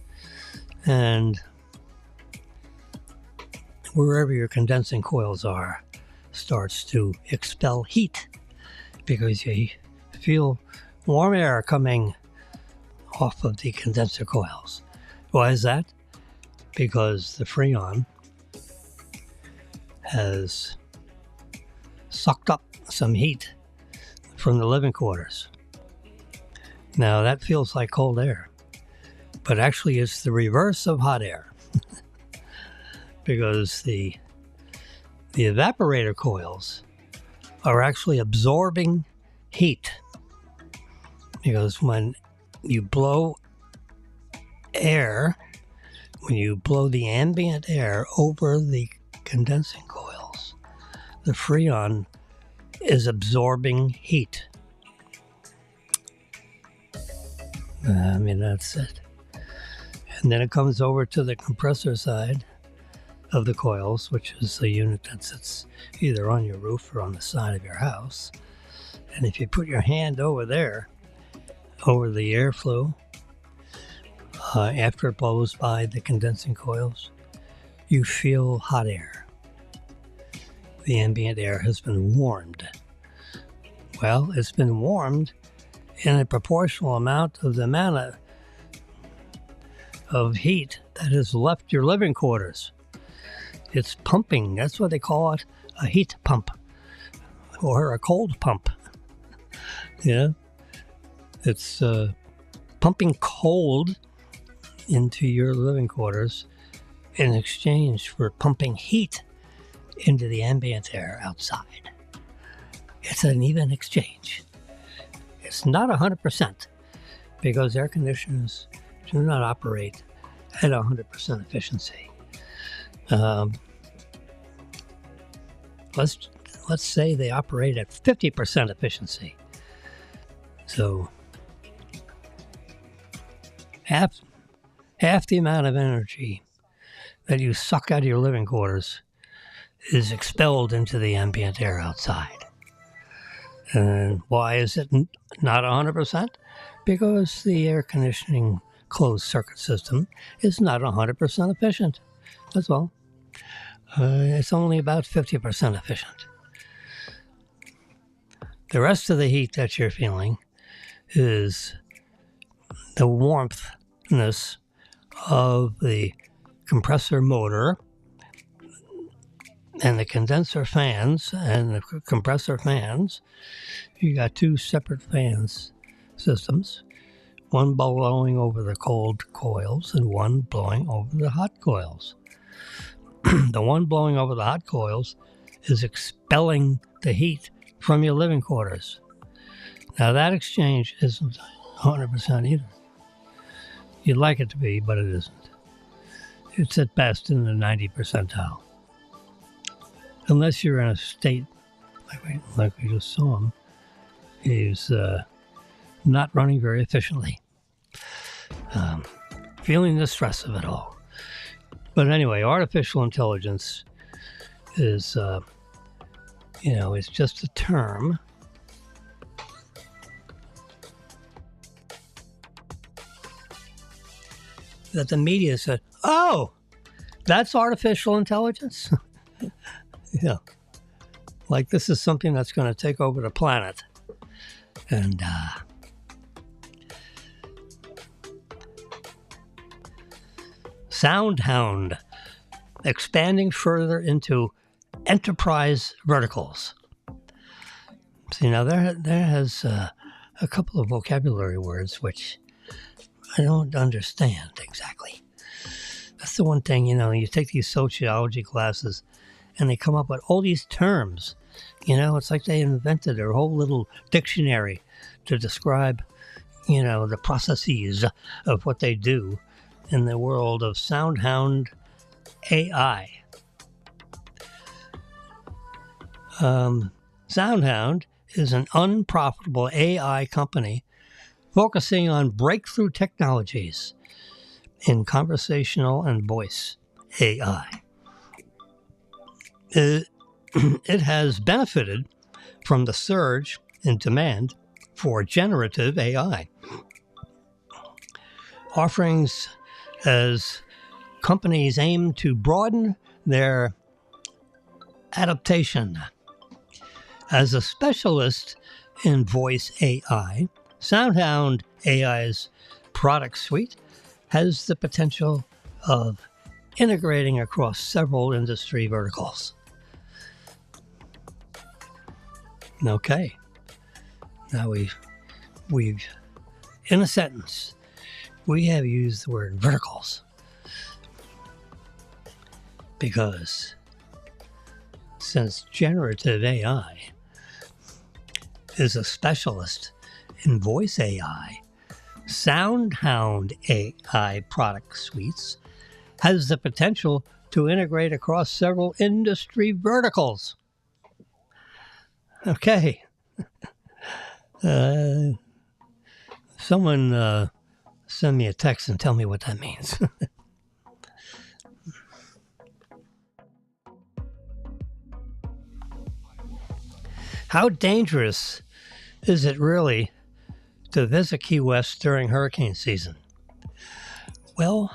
and wherever your condensing coils are starts to expel heat because you feel warm air coming off of the condenser coils. Why is that? because the Freon has sucked up some heat from the living quarters. Now that feels like cold air, but actually it's the reverse of hot air because the evaporator coils are actually absorbing heat, because when you blow air, when you blow the ambient air over the condensing coils, the Freon is absorbing heat. That's it. And then it comes over to the compressor side of the coils, which is the unit that sits either on your roof or on the side of your house. And if you put your hand over there, over the airflow, after it blows by the condensing coils, you feel hot air. The ambient air has been warmed. Well, it's been warmed in a proportional amount of the amount of heat that has left your living quarters. It's pumping. That's what they call it, a heat pump or a cold pump. Yeah, it's pumping cold into your living quarters in exchange for pumping heat into the ambient air outside. It's an even exchange. It's not 100% because air conditioners do not operate at 100% efficiency. Let's say they operate at 50% efficiency. So half the amount of energy that you suck out of your living quarters is expelled into the ambient air outside. And why is it not 100%? Because the air conditioning closed circuit system is not 100% efficient. That's all. It's only about 50% efficient. The rest of the heat that you're feeling is the warmthness of the compressor motor and the condenser fans and the compressor fans. You got two separate fans systems, one blowing over the cold coils and one blowing over the hot coils. The one blowing over the hot coils is expelling the heat from your living quarters. Now that exchange isn't 100% either. You'd like it to be, but it isn't. It's at best in the 90 percentile. Unless you're in a state like we just saw him, is not running very efficiently. Feeling the stress of it all. But anyway, artificial intelligence is, it's just a term. That the media said, oh, that's artificial intelligence? Yeah. Like this is something that's going to take over the planet. And SoundHound expanding further into enterprise verticals. See, now there has a couple of vocabulary words which I don't understand exactly. That's the one thing, you take these sociology classes and they come up with all these terms. It's like they invented their whole little dictionary to describe, the processes of what they do in the world of SoundHound AI. SoundHound is an unprofitable AI company focusing on breakthrough technologies in conversational and voice AI. It has benefited from the surge in demand for generative AI. Offerings as companies aim to broaden their adaptation. As a specialist in voice AI, SoundHound AI's product suite has the potential of integrating across several industry verticals. Okay. Now we've in a sentence, we have used the word verticals because since generative AI is a specialist in voice AI, SoundHound AI product suites has the potential to integrate across several industry verticals. Okay. Someone send me a text and tell me what that means. How dangerous is it really to visit Key West during hurricane season? Well,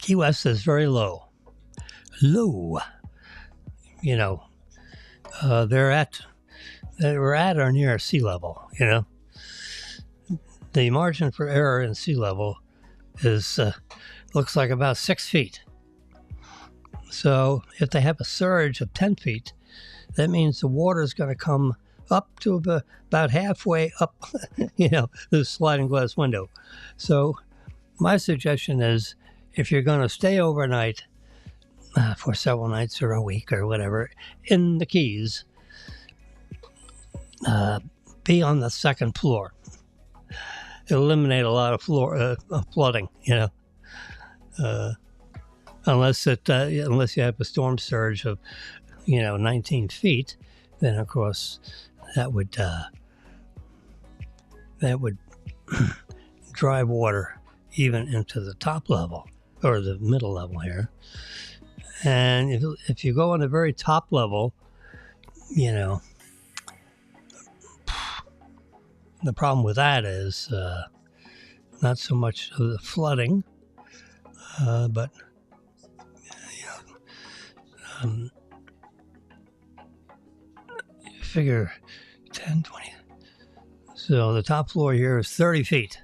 Key West is very low. Low. You know, we're at or near sea level, you know. The margin for error in sea level is looks like about 6 feet. So if they have a surge of 10 feet, that means the water is going to come up to about halfway up, you know, the sliding glass window. So my suggestion is if you're going to stay overnight for several nights or a week or whatever in the Keys, be on the second floor. Eliminate a lot of flooding, you know. Unless you have a storm surge of, 19 feet, then of course that would drive water even into the top level or the middle level here. And if you go on the very top level, the problem with that is not so much of the flooding, but figure 10, 20. So the top floor here is 30 feet,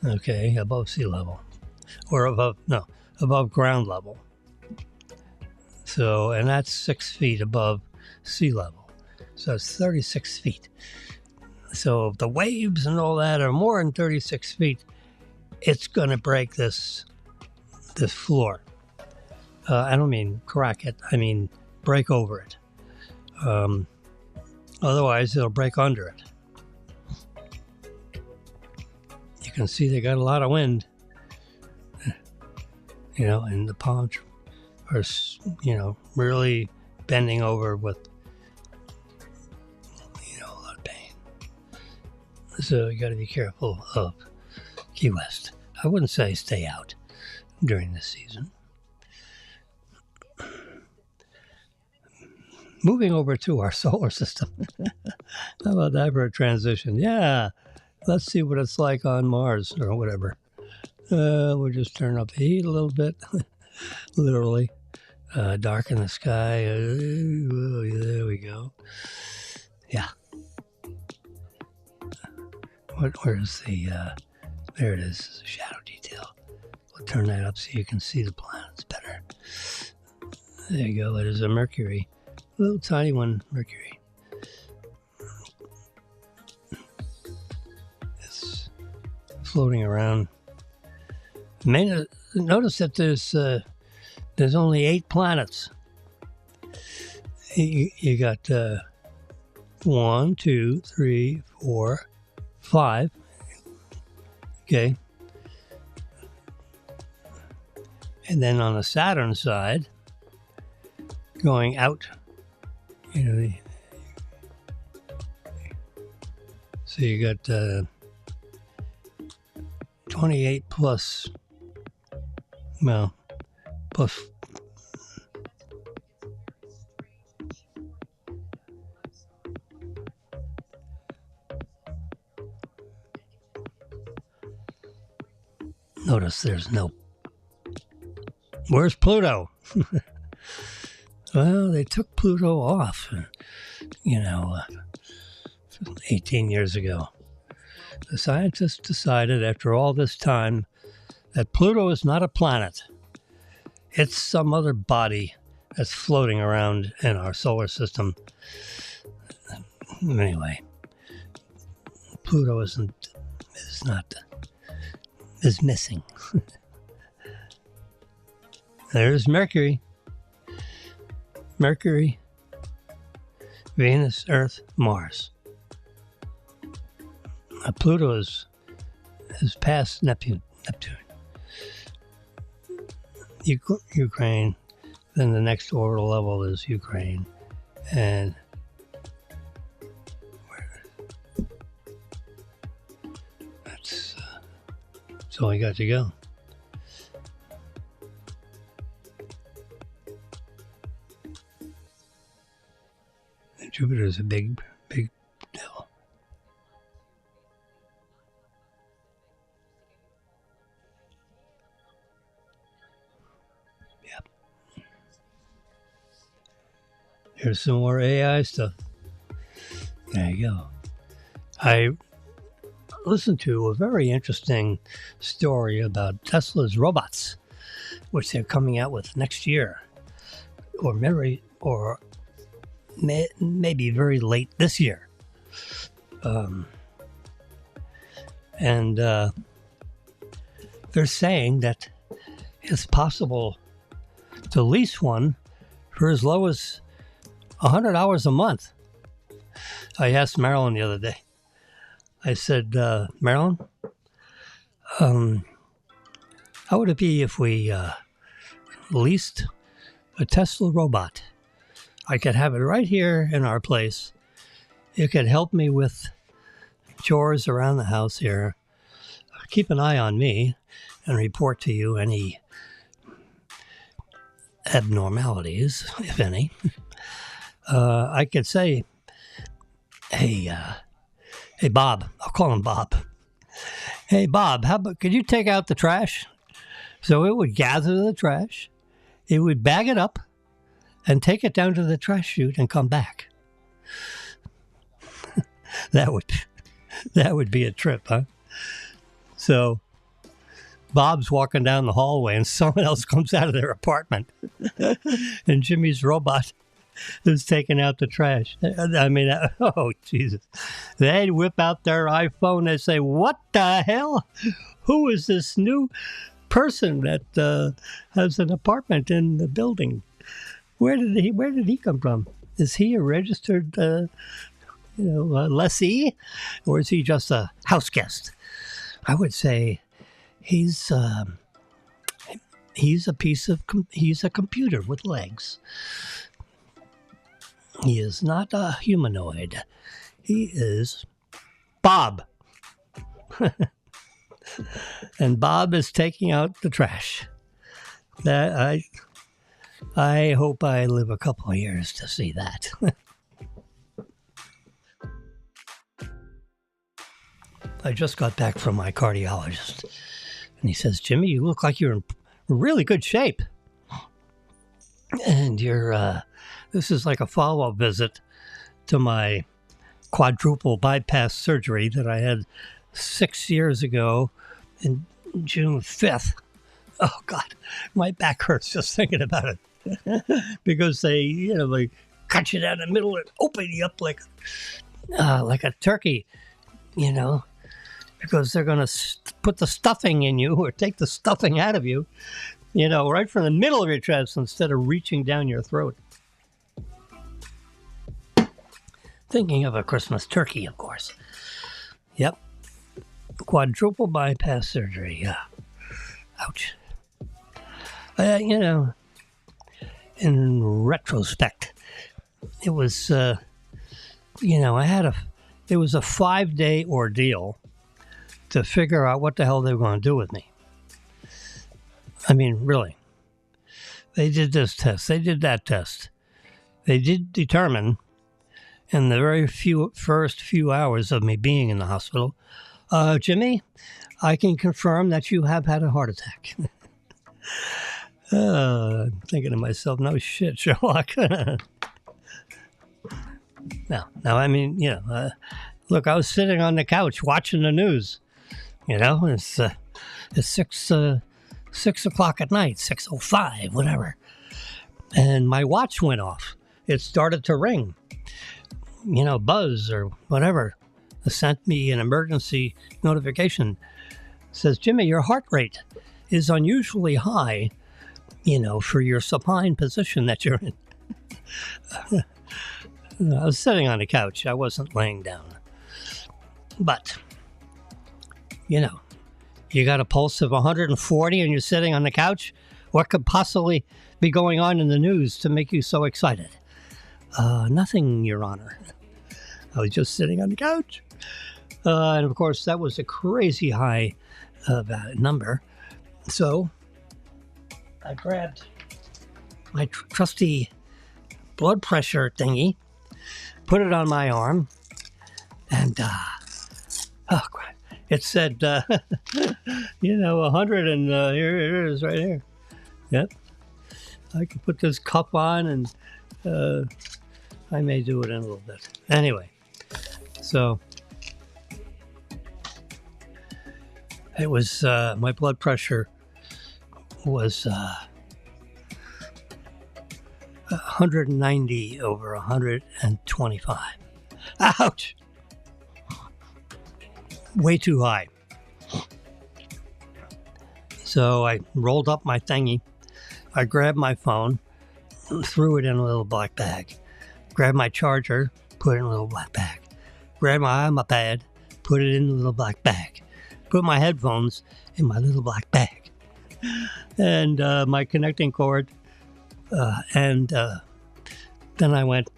okay, above sea level, or above ground level. So, and that's 6 feet above sea level. So it's 36 feet. So if the waves and all that are more than 36 feet, it's going to break this floor. I don't mean crack it. I mean break over it. Otherwise, it'll break under it. You can see they got a lot of wind, and the palms are, really bending over with, a lot of pain. So you got to be careful of Key West. I wouldn't say stay out during this season. Moving over to our solar system. How about that for a transition? Yeah, let's see what it's like on Mars or whatever. We'll just turn up the heat a little bit, literally. Darken the sky. There we go. Yeah. Where's the... there it is, shadow detail. We'll turn that up so you can see the planets better. There you go. It is a Mercury. Little tiny one, Mercury. It's floating around. Notice that there's only 8 planets. You got 1, 2, 3, 4, 5. Okay. And then on the Saturn side, going out, so you got 28 plus, plus notice there's no, where's Pluto? Well, they took Pluto off, 18 years ago. The scientists decided after all this time that Pluto is not a planet. It's some other body that's floating around in our solar system. Anyway, Pluto is missing. There's Mercury, Venus, Earth, Mars. Pluto is past Neptune. Ukraine. Then the next orbital level is Ukraine, and that's all I got to go. And Jupiter's a big devil. Yep. Here's some more AI stuff. There you go. I listened to a very interesting story about Tesla's robots, which they're coming out with next year, or maybe very late this year. And they're saying that it's possible to lease one for as low as $100 a month. I asked Marilyn the other day. I said, Marilyn, how would it be if we leased a Tesla robot? I could have it right here in our place. It could help me with chores around the house here, keep an eye on me, and report to you any abnormalities, if any. I could say, hey, Bob. I'll call him Bob. Hey, Bob, could you take out the trash? So it would gather the trash, it would bag it up, and take it down to the trash chute and come back. That would be a trip, huh? So Bob's walking down the hallway and someone else comes out of their apartment and Jimmy's robot is taking out the trash. I mean, oh, Jesus. They'd whip out their iPhone and say, what the hell? Who is this new person that has an apartment in the building? Where did he come from? Is he a registered lessee, or is he just a house guest? I would say he's a computer with legs. He is not a humanoid. He is Bob. And Bob is taking out the trash. I hope I live a couple of years to see that. I just got back from my cardiologist, and he says, Jimmy, you look like you're in really good shape. And this is like a follow-up visit to my quadruple bypass surgery that I had 6 years ago in June 5th. Oh, God, my back hurts just thinking about it. Because they cut you down the middle and open you up like a turkey, because they're going to put the stuffing in you or take the stuffing out of you, right from the middle of your chest instead of reaching down your throat. Thinking of a Christmas turkey, of course. Yep. Quadruple bypass surgery. Yeah. Ouch. In retrospect, it was, it was a 5-day ordeal to figure out what the hell they were going to do with me. I mean, really. They did this test. They did that test. They did determine in the very first few hours of me being in the hospital, Jimmy, I can confirm that you have had a heart attack. I'm thinking to myself, no shit, Sherlock. No, I mean, Look, I was sitting on the couch watching the news. It's 6 o'clock at night, 6:05, whatever. And my watch went off. It started to ring, buzz or whatever. It sent me an emergency notification. It says, Jimmy, your heart rate is unusually high, for your supine position that you're in. I was sitting on the couch. I wasn't laying down. But, you got a pulse of 140 and you're sitting on the couch? What could possibly be going on in the news to make you so excited? Nothing, Your Honor. I was just sitting on the couch. And of course, that was a crazy high number. So I grabbed my trusty blood pressure thingy, put it on my arm, and it said, 100, and here it is right here. Yep. I can put this cup on, and I may do it in a little bit. Anyway, so it was, my blood pressure was 190 over 125. Ouch! Way too high. So I rolled up my thingy. I grabbed my phone, threw it in a little black bag. Grabbed my charger, put it in a little black bag. Grabbed my iPad, put it in a little black bag. Put my headphones in my little black bag. And my connecting cord. And then I went,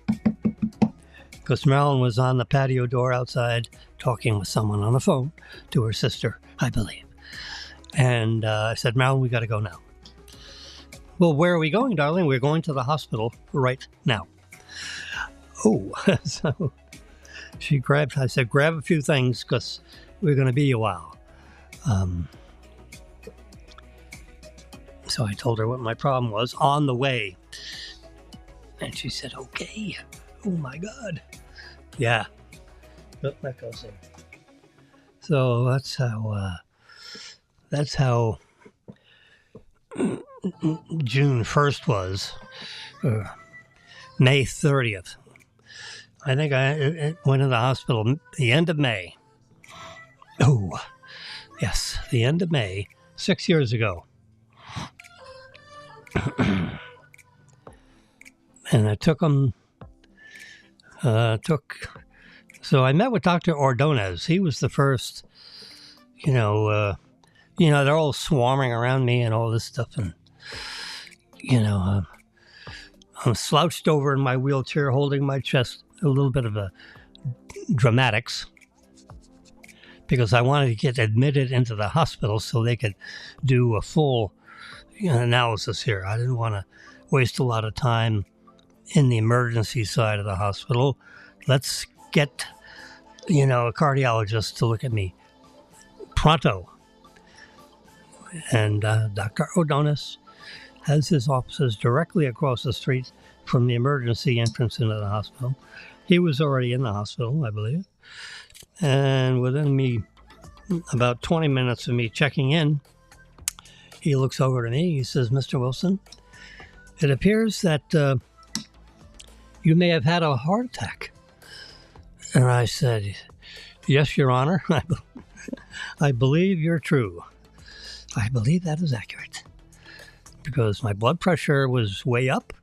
because Marilyn was on the patio door outside talking with someone on the phone, to her sister, I believe. And I said, Marilyn, we got to go now. Well, where are we going, darling? We're going to the hospital right now. Oh, so I said, grab a few things because we're going to be a while. So I told her what my problem was on the way. And she said, okay. Oh my God. Yeah. Look, that goes in. So that's how June 1st was. May 30th. I think I went to the hospital the end of May. Oh, yes, the end of May, 6 years ago. And I took them, so I met with Dr. Ordonez. He was the first, they're all swarming around me and all this stuff. And, I'm slouched over in my wheelchair, holding my chest, a little bit of a dramatics, because I wanted to get admitted into the hospital so they could do a full analysis here. I didn't want to waste a lot of time in the emergency side of the hospital. Let's get, a cardiologist to look at me pronto. And Dr. Ordonez has his offices directly across the street from the emergency entrance into the hospital. He was already in the hospital, I believe. And within about 20 minutes of me checking in, he looks over to me. He says, Mr. Wilson, it appears that you may have had a heart attack. And I said, yes, Your Honor. I believe you're true. I believe that is accurate. Because my blood pressure was way up.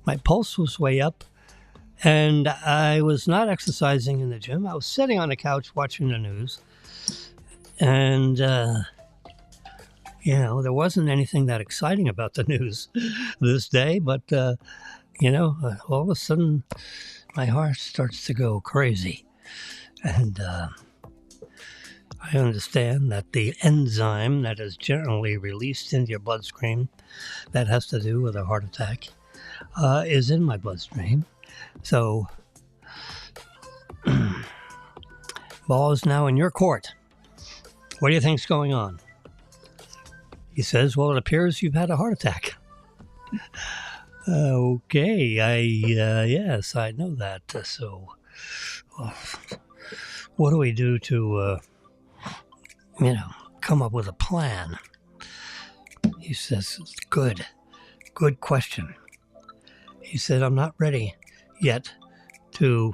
My pulse was way up. And I was not exercising in the gym. I was sitting on the couch watching the news. And, there wasn't anything that exciting about the news this day. But, all of a sudden, my heart starts to go crazy. And I understand that the enzyme that is generally released into your bloodstream that has to do with a heart attack is in my bloodstream. So, ball is now in your court. What do you think's going on? He says, well, it appears you've had a heart attack. Okay, yes, I know that. So, what do we do to, come up with a plan? He says, good question. He said, I'm not ready yet to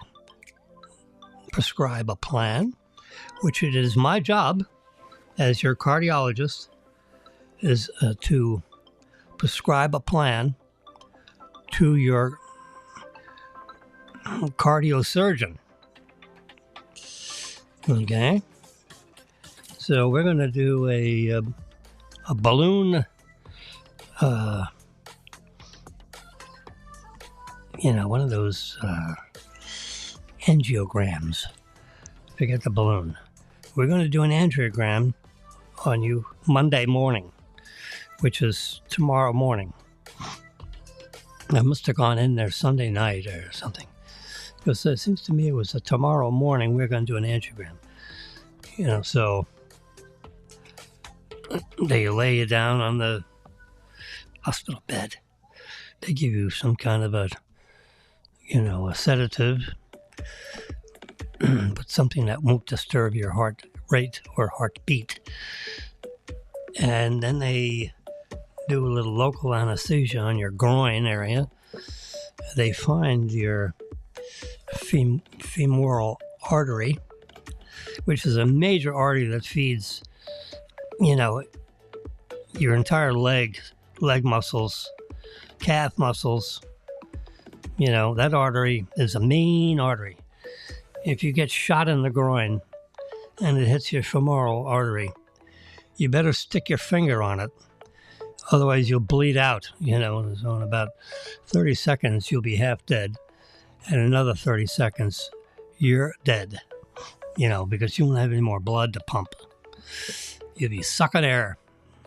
prescribe a plan, which it is my job as your cardiologist is to prescribe a plan to your cardiosurgeon. Okay, so we're going to do a balloon, one of those angiograms. Forget the balloon. We're going to do an angiogram on you Monday morning, which is tomorrow morning. I must have gone in there Sunday night or something, because it seems to me it was a tomorrow morning we're going to do an angiogram. So they lay you down on the hospital bed. They give you some kind of a sedative, but something that won't disturb your heart rate or heartbeat. And then they do a little local anesthesia on your groin area. They find your femoral artery, which is a major artery that feeds, your entire leg muscles, calf muscles. That artery is a main artery. If you get shot in the groin and it hits your femoral artery, you better stick your finger on it. Otherwise, you'll bleed out. So in about 30 seconds, you'll be half dead. And another 30 seconds, you're dead. Because you won't have any more blood to pump. You'll be sucking air,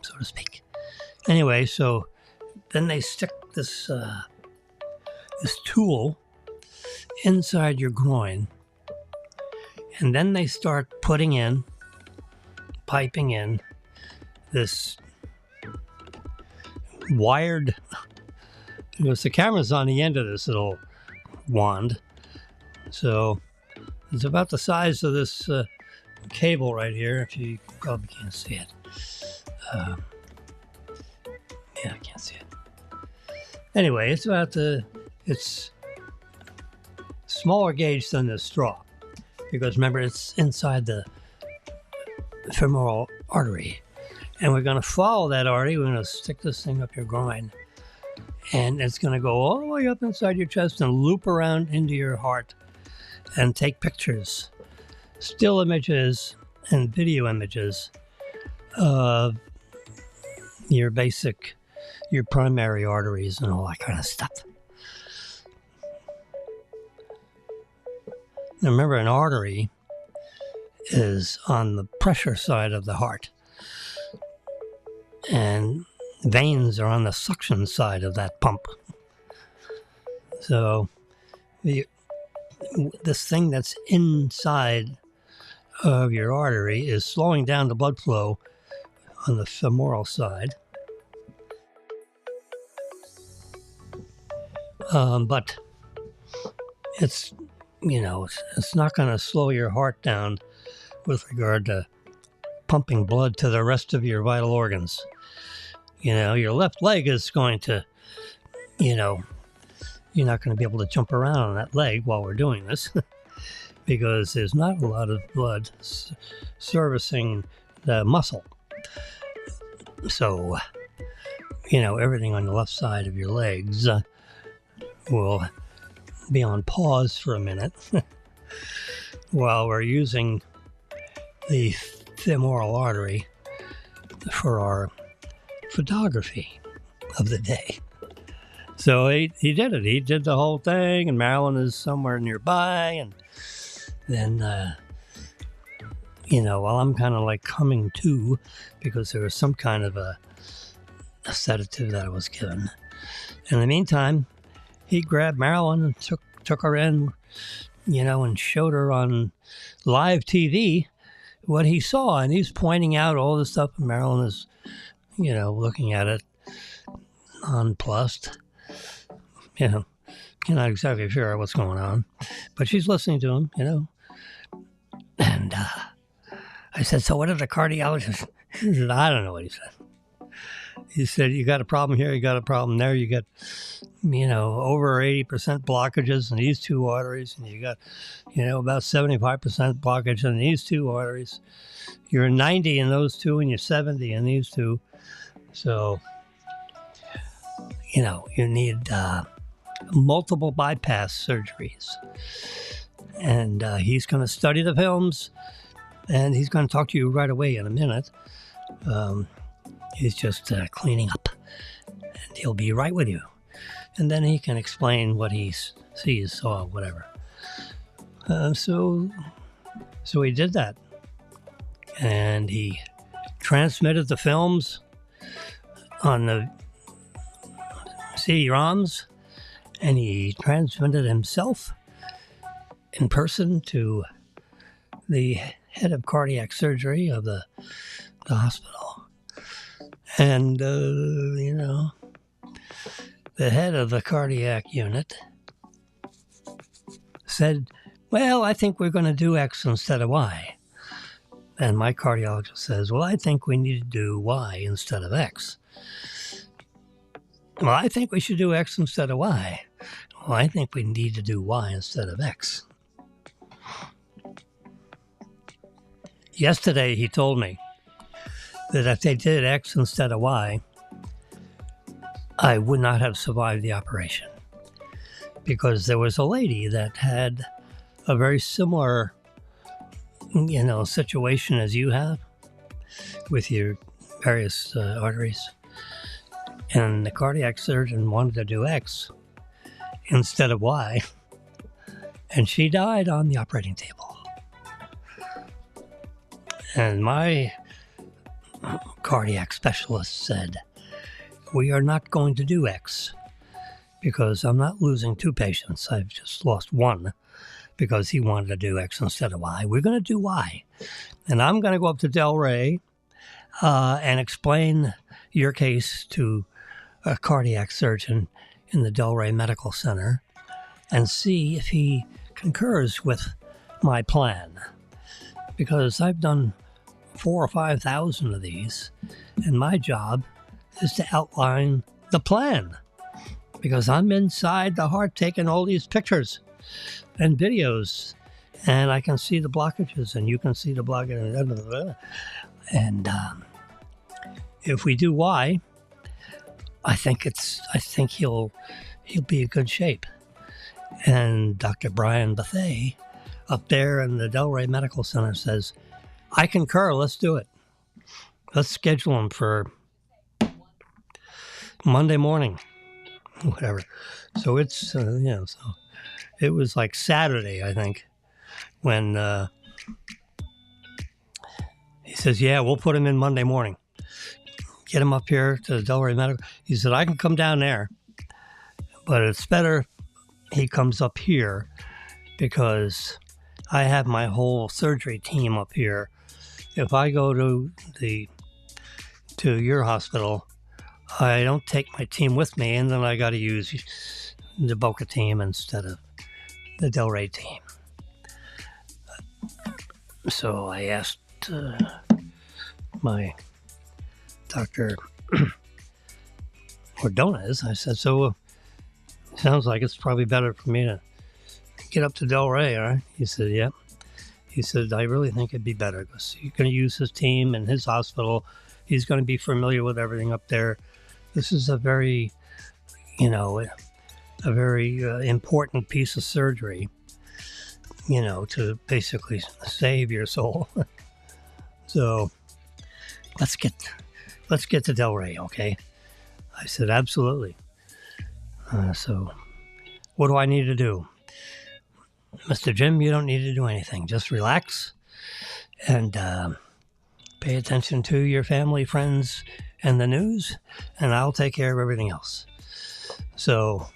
so to speak. Anyway, so then they stick this tool inside your groin. And then they start piping in this wired, because the camera's on the end of this little wand. So it's about the size of this cable right here, if you probably can't see it. I can't see it. Anyway, it's smaller gauge than the straw, because remember, it's inside the femoral artery. And we're going to follow that artery. We're going to stick this thing up your groin. And it's going to go all the way up inside your chest and loop around into your heart and take pictures, still images and video images of your primary arteries and all that kind of stuff. Now remember, an artery is on the pressure side of the heart, and veins are on the suction side of that pump. So this thing that's inside of your artery is slowing down the blood flow on the femoral side. But it's not going to slow your heart down with regard to pumping blood to the rest of your vital organs. Your left leg is going to, you're not going to be able to jump around on that leg while we're doing this because there's not a lot of blood servicing the muscle. So, everything on the left side of your legs will be on pause for a minute while we're using the femoral artery for our photography of the day. So he did it. He did the whole thing, and Marilyn is somewhere nearby, and then while I'm kind of like coming to, because there was some kind of a sedative that I was given. In the meantime, he grabbed Marilyn and took her in, and showed her on live TV what he saw, and he's pointing out all this stuff, and Marilyn is, looking at it nonplussed. Not exactly sure what's going on, but she's listening to him, And I said, so what did the cardiologist? He said, I don't know what he said. He said, you got a problem here, you got a problem there, you got, over 80% blockages in these two arteries, and you got, about 75% blockage in these two arteries. You're 90 in those two, and you're 70 in these two. So, you need multiple bypass surgeries. And he's going to study the films, and he's going to talk to you right away in a minute. He's just cleaning up, and he'll be right with you. And then he can explain what he sees, saw, whatever. So he did that. And he transmitted the films on the CD-ROMs, and he transmitted himself in person to the head of cardiac surgery of the hospital. And, the head of the cardiac unit said, well, I think we're going to do X instead of Y. And my cardiologist says, well, I think we need to do Y instead of X. Well, I think we should do X instead of Y. Well, I think we need to do Y instead of X. Yesterday, he told me that if they did X instead of Y, I would not have survived the operation. Because there was a lady that had a very similar, situation as you have with your various arteries. And the cardiac surgeon wanted to do X instead of Y. And she died on the operating table. And my cardiac specialist said, we are not going to do X because I'm not losing two patients. I've just lost one because he wanted to do X instead of Y. We're going to do Y. And I'm going to go up to Delray and explain your case to a cardiac surgeon in the Delray Medical Center and see if he concurs with my plan. Because I've done 4,000 or 5,000 of these, and my job is to outline the plan. Because I'm inside the heart taking all these pictures and videos, and I can see the blockages, and you can see the blockages. And if we do Y, I think he'll be in good shape. And Dr. Brian Bethay up there in the Delray Medical Center says, I concur, let's do it. Let's schedule him for Monday morning, whatever. So it's, so it was like Saturday, I think, when he says, yeah, we'll put him in Monday morning. Get him up here to the Delray Medical. He said, I can come down there, but it's better he comes up here because I have my whole surgery team up here. If I go to your hospital, I don't take my team with me, and then I got to use the Boca team instead of the Delray team. So I asked my Dr. Ordonez, I said, so sounds like it's probably better for me to get up to Delray, right? He said, yeah. He said, I really think it'd be better because you're going to use his team and his hospital. He's going to be familiar with everything up there. This is a very, important piece of surgery, to basically save your soul. So let's get to Delray, okay? I said, absolutely. So what do I need to do? Mr. Jim, you don't need to do anything. Just relax and pay attention to your family, friends, and the news, and I'll take care of everything else. So,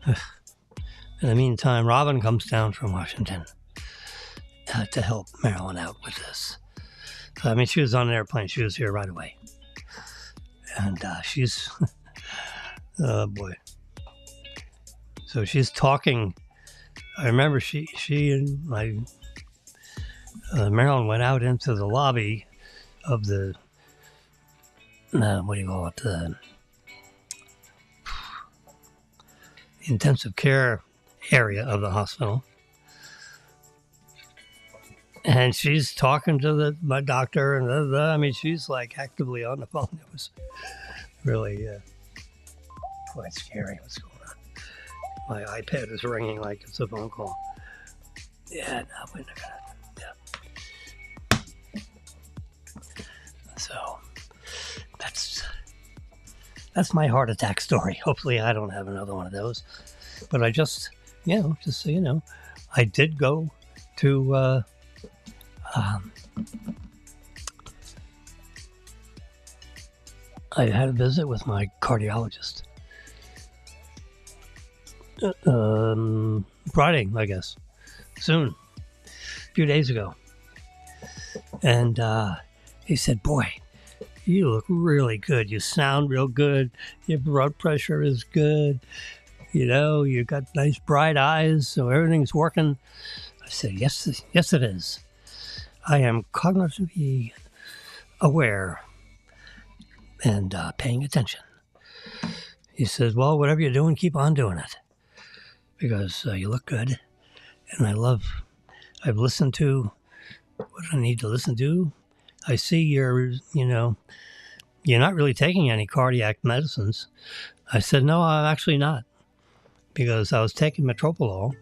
in the meantime, Robin comes down from Washington to help Marilyn out with this. I mean, she was on an airplane. She was here right away. And she's, oh boy. So she's talking. I remember she and my Marilyn went out into the lobby of the, what do you call it, the intensive care area of the hospital. And she's talking to my doctor, and I mean, she's like actively on the phone. It was really quite scary. What's going on? My iPad is ringing like it's a phone call. Yeah, no, we're not gonna. Yeah. So that's my heart attack story. Hopefully, I don't have another one of those. But I just so you know, I did go to. I had a visit with my cardiologist. Friday, I guess. Soon. A few days ago. And he said, boy, you look really good. You sound real good. Your blood pressure is good. You know, you got nice bright eyes, so everything's working. I said, yes, it is. I am cognitively aware and paying attention. He says, well, whatever you're doing, keep on doing it. Because you look good. And I've listened to what I need to listen to. I see you're not really taking any cardiac medicines. I said, no, I'm actually not. Because I was taking metoprolol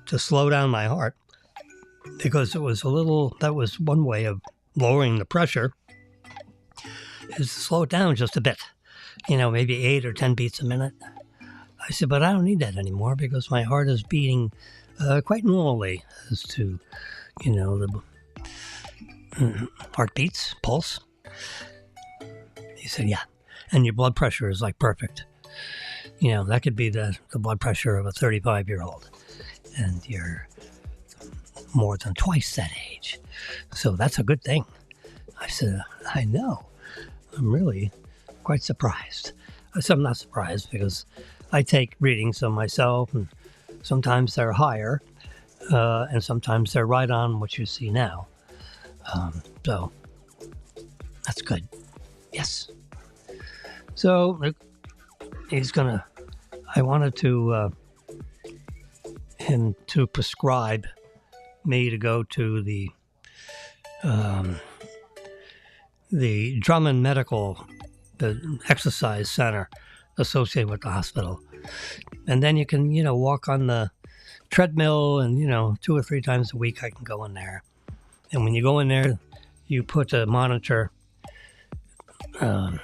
to slow down my heart. Because that was one way of lowering the pressure, is to slow it down just a bit. Maybe 8 or 10 beats a minute. I said, but I don't need that anymore because my heart is beating quite normally as to, the heartbeats, pulse. He said, yeah. And your blood pressure is like perfect. That could be the blood pressure of a 35-year-old. And you're more than twice that age. So that's a good thing. I said, I know. I'm really quite surprised. I said, I'm not surprised because I take readings of myself, and sometimes they're higher, and sometimes they're right on what you see now. So that's good. Yes. So I wanted him to prescribe me to go to the Drummond Medical, the exercise center associated with the hospital. And then you can, walk on the treadmill and, 2 or 3 times a week I can go in there. And when you go in there, you put a monitor, 3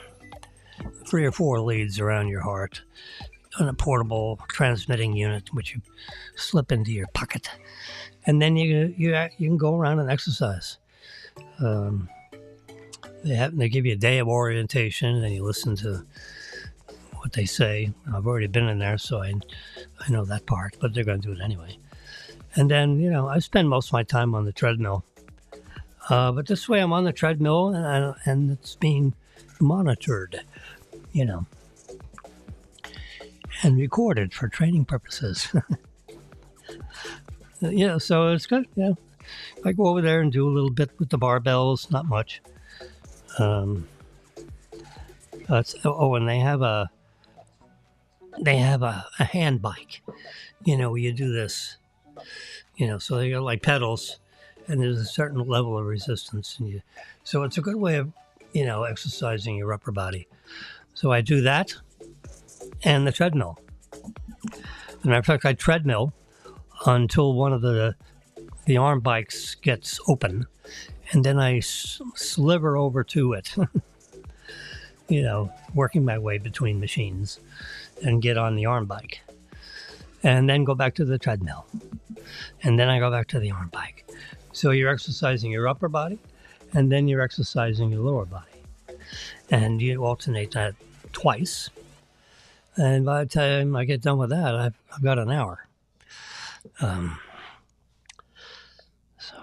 or 4 leads around your heart on a portable transmitting unit, which you slip into your pocket. And then you can go around and exercise. They give you a day of orientation, and you listen to what they say. I've already been in there, so I know that part, but they're going to do it anyway. And then, I spend most of my time on the treadmill. But this way I'm on the treadmill, and it's being monitored, and recorded for training purposes. So it's good. Yeah, I go over there and do a little bit with the barbells, not much. And they have a hand bike. Where you do this. So they got like pedals, and there's a certain level of resistance, so it's a good way of exercising your upper body. So I do that, and the treadmill. As a matter of fact, I treadmill until one of the arm bikes gets open, and then I sliver over to it, working my way between machines, and get on the arm bike, and then go back to the treadmill, and then I go back to the arm bike. So you're exercising your upper body, and then you're exercising your lower body, and you alternate that twice. And by the time I get done with that, I've got an hour. So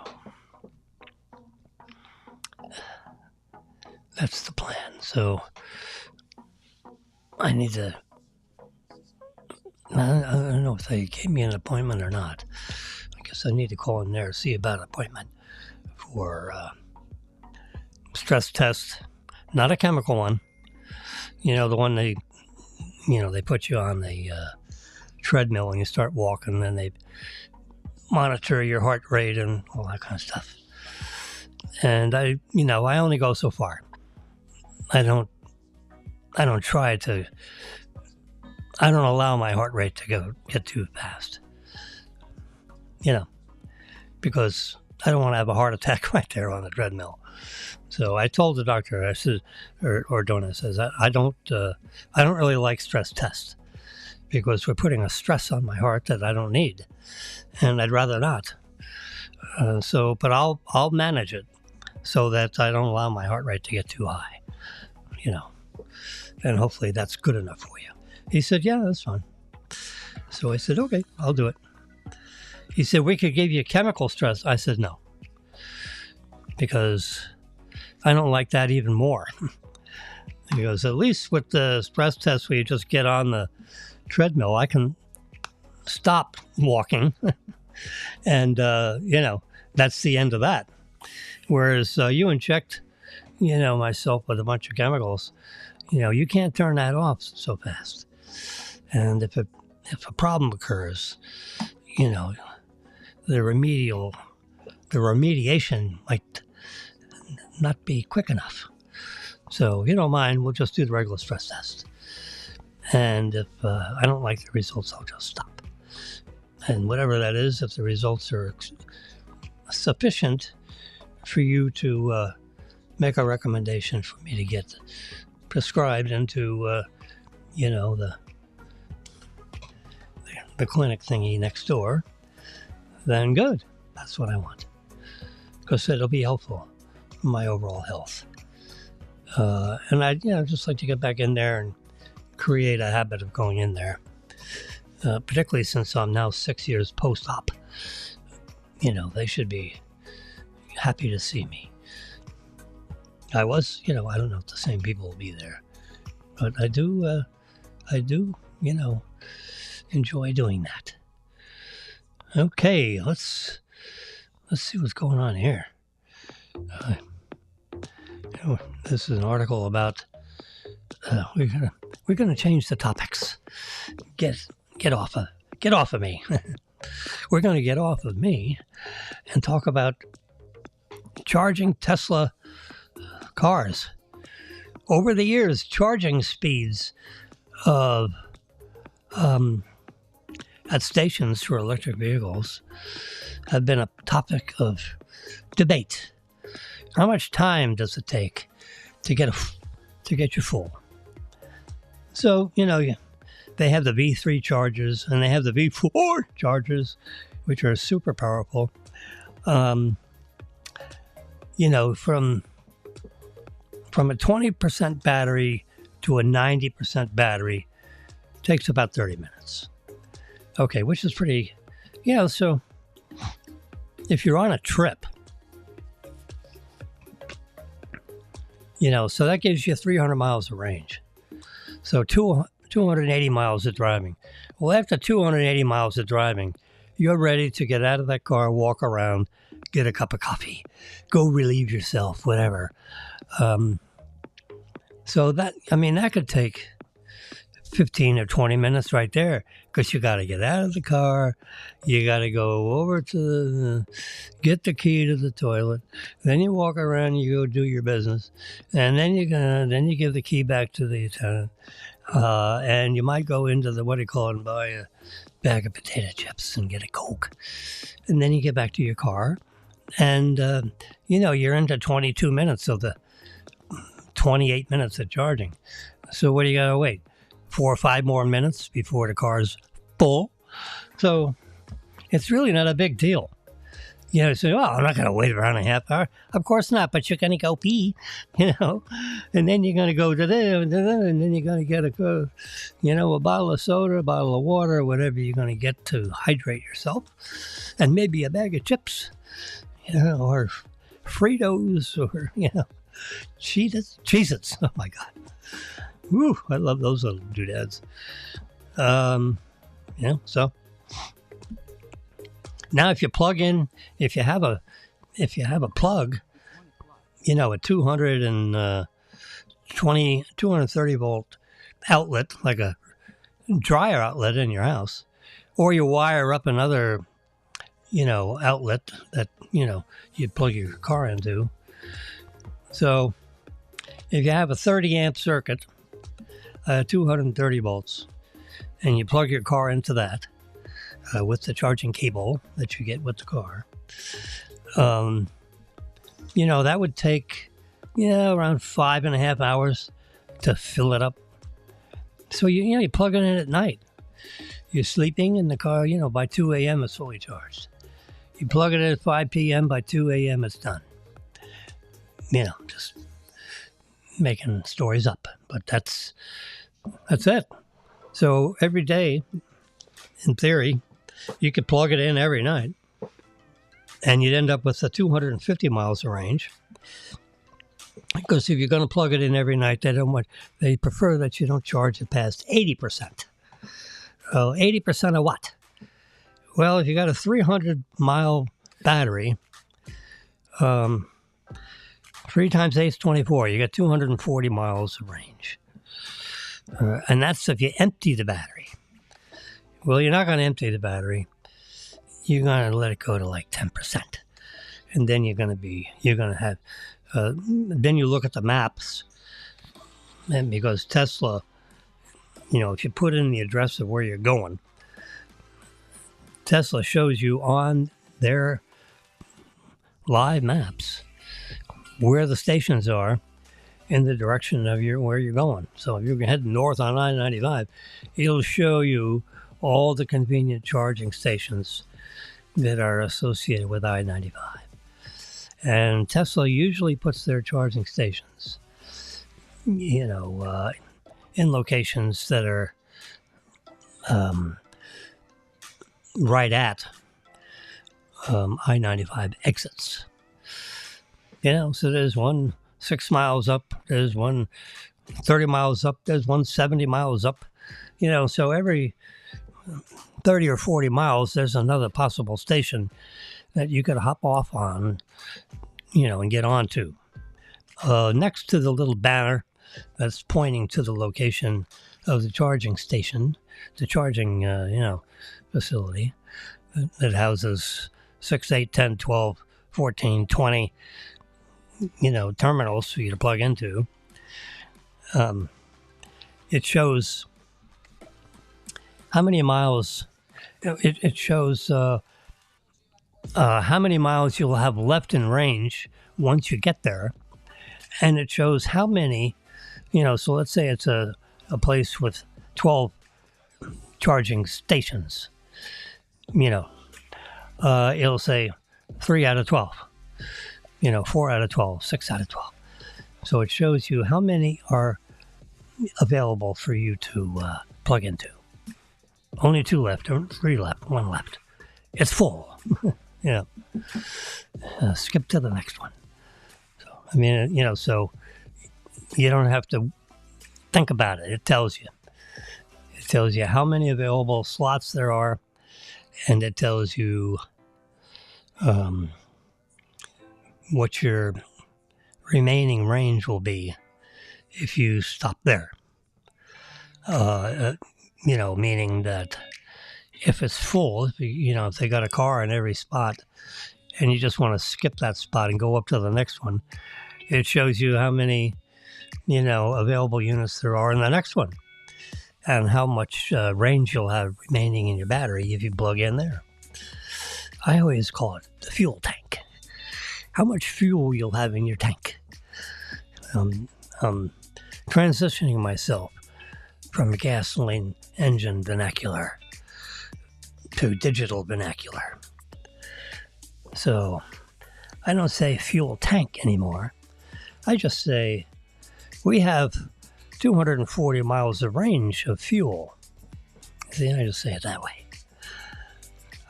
that's the plan. So I need to, I don't know if they gave me an appointment or not. I guess I need to call in there to see about an appointment. for stress test, not a chemical one. The one they put you on the treadmill and you start walking, and they monitor your heart rate and all that kind of stuff. And I only go so far. I don't allow my heart rate to get too fast. Because I don't want to have a heart attack right there on the treadmill. So I told the doctor, I said, or Donna says, I don't really like stress tests because we're putting a stress on my heart that I don't need, and I'd rather not. But I'll manage it so that I don't allow my heart rate to get too high, and hopefully that's good enough for you. He said, yeah, that's fine. So I said, okay, I'll do it. He said, we could give you chemical stress. I said, no, because I don't like that even more. He goes, at least with the stress test where you just get on the treadmill, I can stop walking. And, that's the end of that. Whereas you inject, myself with a bunch of chemicals, you can't turn that off so fast. And if a problem occurs, the remediation might not be quick enough. So if you don't mind, we'll just do the regular stress test. And if I don't like the results, I'll just stop. And whatever that is, if the results are sufficient for you to make a recommendation for me to get prescribed into, the clinic thingy next door, then good. That's what I want. Because it'll be helpful for my overall health. And I'd just like to get back in there and create a habit of going in there. Particularly since I'm now 6 years post-op. They should be happy to see me. I was, I don't know if the same people will be there. But I do, enjoy doing that. Okay, let's see what's going on here. This is an article about we're gonna change the topics. Get off of me. We're gonna get off of me and talk about charging Tesla cars. Over the years, charging speeds of at stations for electric vehicles have been a topic of debate. How much time does it take to get you full? So, they have the V3 chargers and they have the V4 chargers, which are super powerful. From a 20% battery to a 90% battery takes about 30 minutes. Okay, which is pretty, so if you're on a trip, so that gives you 300 miles of range. So 280 miles of driving. Well, after 280 miles of driving, you're ready to get out of that car, walk around, get a cup of coffee, go relieve yourself, whatever. So that could take 15 or 20 minutes right there, because you got to get out of the car, you got to go over to get the key to the toilet, then you walk around, you go do your business, and then you give the key back to the attendant, and you might go into and buy a bag of potato chips and get a Coke, and then you get back to your car, and you're into 22 minutes of the 28 minutes of charging. So what do you got to wait? 4 or 5 more minutes before the car's full. So it's really not a big deal. You say, I'm not going to wait around a half hour. Of course not, but you're going to go pee, and then you're going to go to there, and then you're going to get a bottle of soda, a bottle of water, whatever you're going to get to hydrate yourself, and maybe a bag of chips, or Fritos, or, Cheez-Its. Oh my God. Whew, I love those little doodads. So now if you have a if you have a plug, a 230 volt outlet, like a dryer outlet in your house, or you wire up another, outlet that, you plug your car into. So if you have a 30 amp circuit, 230 volts, and you plug your car into that with the charging cable that you get with the car, that would take, around 5.5 hours to fill it up. So, you plug it in at night. You're sleeping in the car, by 2 a.m. it's fully charged. You plug it in at 5 p.m., by 2 a.m. it's done. Just making stories up. But that's it. So every day, in theory, you could plug it in every night, and you'd end up with 250 miles of range. Because if you're going to plug it in every night, they prefer that you don't charge it past 80%. Well, 80% of what? Well, if you got a 300-mile battery, 3 times 8 is 24. You got 240 miles of range. And that's if you empty the battery. Well, you're not going to empty the battery. You're going to let it go to like 10%. And then you're going to have, then you look at the maps. And because Tesla, if you put in the address of where you're going, Tesla shows you on their live maps where the stations are in the direction of where you're going. So if you're heading north on I-95, it'll show you all the convenient charging stations that are associated with I-95. And Tesla usually puts their charging stations, in locations that are right at I-95 exits. So there's one 6 miles up, there's one 30 miles up, there's one 70 miles up. So every 30 or 40 miles, there's another possible station that you could hop off on, and get onto. Next to the little banner that's pointing to the location of the charging station, the charging, facility that houses 6, 8, 10, 12, 14, 20, terminals for you to plug into. It shows how many miles, it shows how many miles you'll have left in range once you get there. And it shows how many, so let's say it's a place with 12 charging stations. It'll say 3 out of 12, 4 out of 12, 6 out of 12. So it shows you how many are available for you to plug into. Only 2 left, or 3 left, 1 left. It's full. Skip to the next one. So, so you don't have to think about it. It tells you. It tells you how many available slots there are, and it tells you what your remaining range will be if you stop there. Meaning that if it's full, if they got a car in every spot and you just want to skip that spot and go up to the next one, it shows you how many, available units there are in the next one and how much range you'll have remaining in your battery if you plug in there. I always call it the fuel tank. How much fuel you'll have in your tank. Transitioning myself from gasoline engine vernacular to digital vernacular. So I don't say fuel tank anymore. I just say we have 240 miles of range of fuel. See, I just say it that way.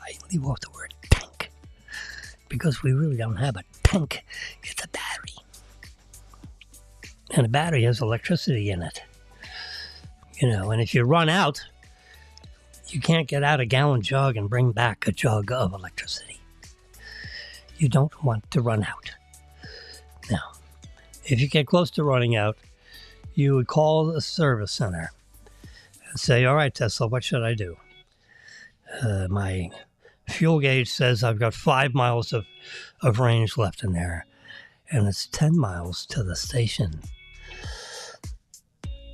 I leave off the word tank because we really don't have a tank. It's a battery. And a battery has electricity in it. And if you run out, you can't get out a gallon jug and bring back a jug of electricity. you don't want to run out. Now, if you get close to running out, you would call the service center and say, all right, Tesla, what should I do? My fuel gauge says I've got 5 miles of range left in there, and it's 10 miles to the station.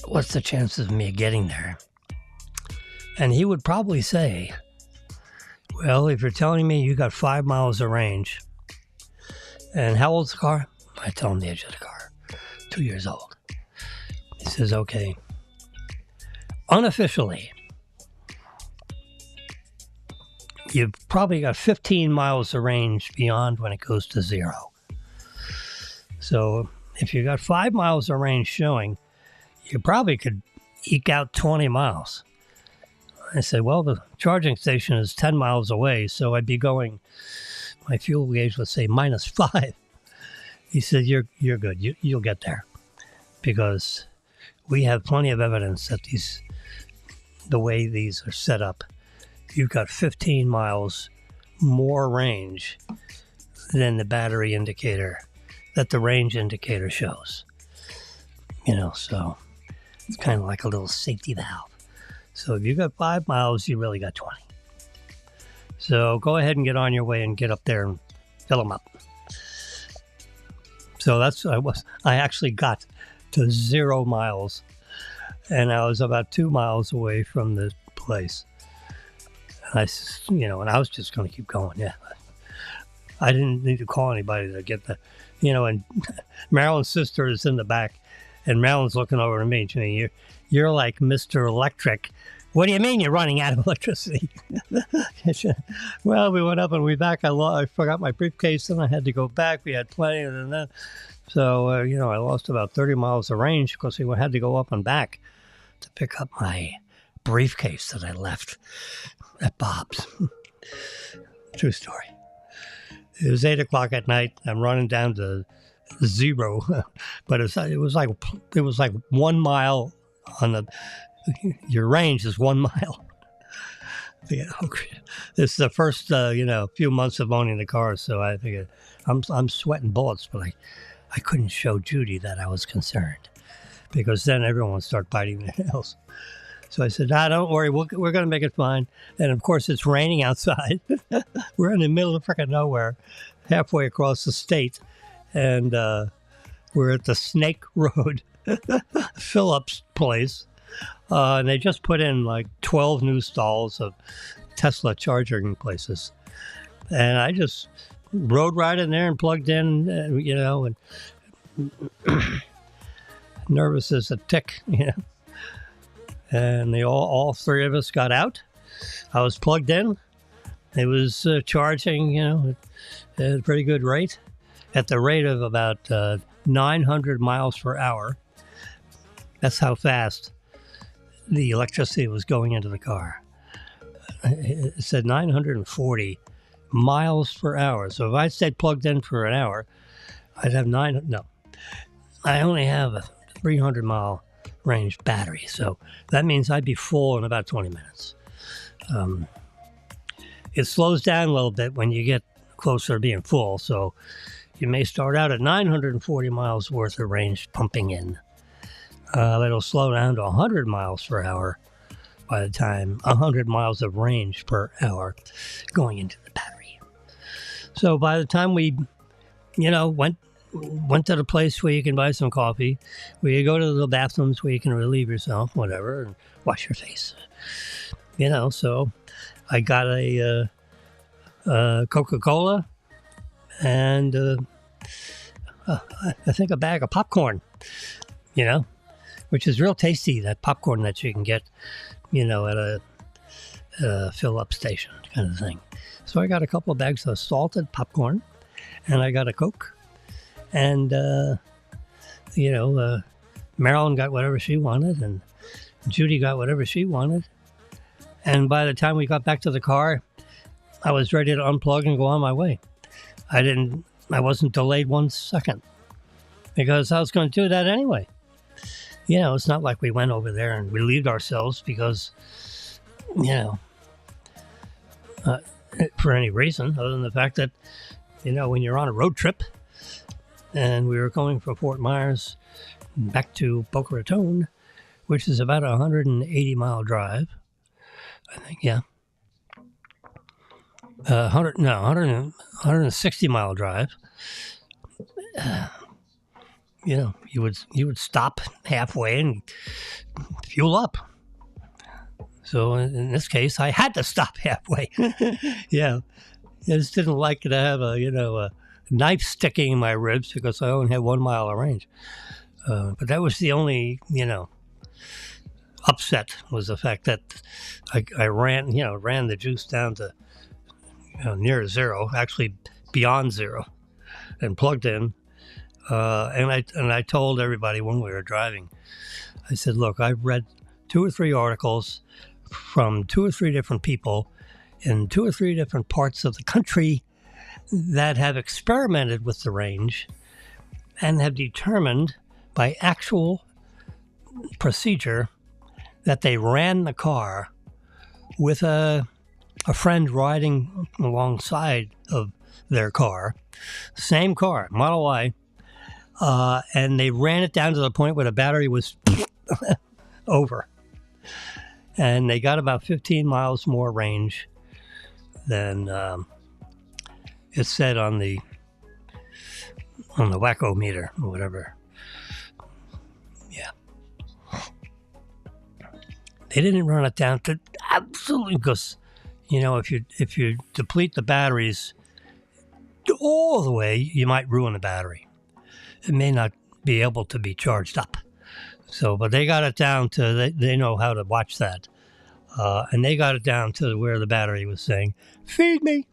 What's the chances of me getting there? And he would probably say, well, if you're telling me you got 5 miles of range, and how old's the car? I tell him the age of the car, 2 years old. He says, okay, unofficially, you've probably got 15 miles of range beyond when it goes to 0. So if you got 5 miles of range showing, you probably could eke out 20 miles. I said, well, the charging station is 10 miles away, so I'd be going, my fuel gauge would say -5. He said, you're good. You'll get there, because we have plenty of evidence that the way these are set up, you've got 15 miles more range than the battery indicator, that the range indicator shows. So it's kind of like a little safety valve. So if you got 5 miles, you really got 20. So go ahead and get on your way and get up there and fill them up. So I actually got to 0 miles, and I was about 2 miles away from the place. And and I was just going to keep going. Yeah, I didn't need to call anybody to get and Marilyn's sister is in the back, and Marilyn's looking over at me, Jimmy, you're like Mr. Electric. What do you mean you're running out of electricity? Well, we went up and we back. I forgot my briefcase, and I had to go back. We had plenty of that. So, I lost about 30 miles of range because we had to go up and back to pick up my briefcase that I left at Bob's. True story. It was 8 o'clock at night. I'm running down to 0, but it was like 1 mile on your range is 1 mile. Yeah, okay. This is the first few months of owning the car, so I figured I'm sweating bullets, but I couldn't show Judy that I was concerned, because then everyone would start biting their nails. So I said, don't worry, we're going to make it fine. And of course, it's raining outside. We're in the middle of freaking nowhere, halfway across the state, and we're at the Snake Road Phillips place. And they just put in like 12 new stalls of Tesla charging places. And I just rode right in there and plugged in, and nervous as a tick, And all three of us got out. I was plugged in. It was charging, at a pretty good rate, at the rate of about 900 miles per hour. That's how fast the electricity was going into the car. It said 940 miles per hour. So if I stayed plugged in for an hour, I'd have I only have a 300-mile range battery. So that means I'd be full in about 20 minutes. It slows down a little bit when you get closer to being full. So you may start out at 940 miles worth of range pumping in. It'll slow down to 100 miles per hour by the time 100 miles of range per hour going into the battery. So by the time we, went to the place where you can buy some coffee, where you go to the bathrooms where you can relieve yourself, whatever, and wash your face. So I got a Coca-Cola and I think a bag of popcorn, which is real tasty, that popcorn that you can get, at a fill-up station kind of thing. So I got a couple of bags of salted popcorn, and I got a Coke. And, Marilyn got whatever she wanted, and Judy got whatever she wanted. And by the time we got back to the car, I was ready to unplug and go on my way. I wasn't delayed 1 second, because I was going to do that anyway. It's not like we went over there and relieved ourselves because, for any reason other than the fact that when you're on a road trip, and we were going from Fort Myers back to Boca Raton, which is about a 180-mile drive, I think, yeah. 160-mile drive. You would stop halfway and fuel up. So in this case, I had to stop halfway. Yeah, I just didn't like to have a knife sticking in my ribs because I only had 1 mile of range. But that was the only upset, was the fact that I ran the juice down to near zero, actually beyond zero, and plugged in. And I told everybody when we were driving, I said, look, I've read 2 or 3 articles from 2 or 3 different people in 2 or 3 different parts of the country that have experimented with the range and have determined by actual procedure that they ran the car with a friend riding alongside of their car, same car, Model Y, and they ran it down to the point where the battery was over. And they got about 15 miles more range than it said on the wacko meter or whatever. Yeah. They didn't run it down to absolutely, because if you deplete the batteries all the way, you might ruin the battery. It may not be able to be charged up. So, but they got it down to, they know how to watch that. And they got it down to where the battery was saying, feed me.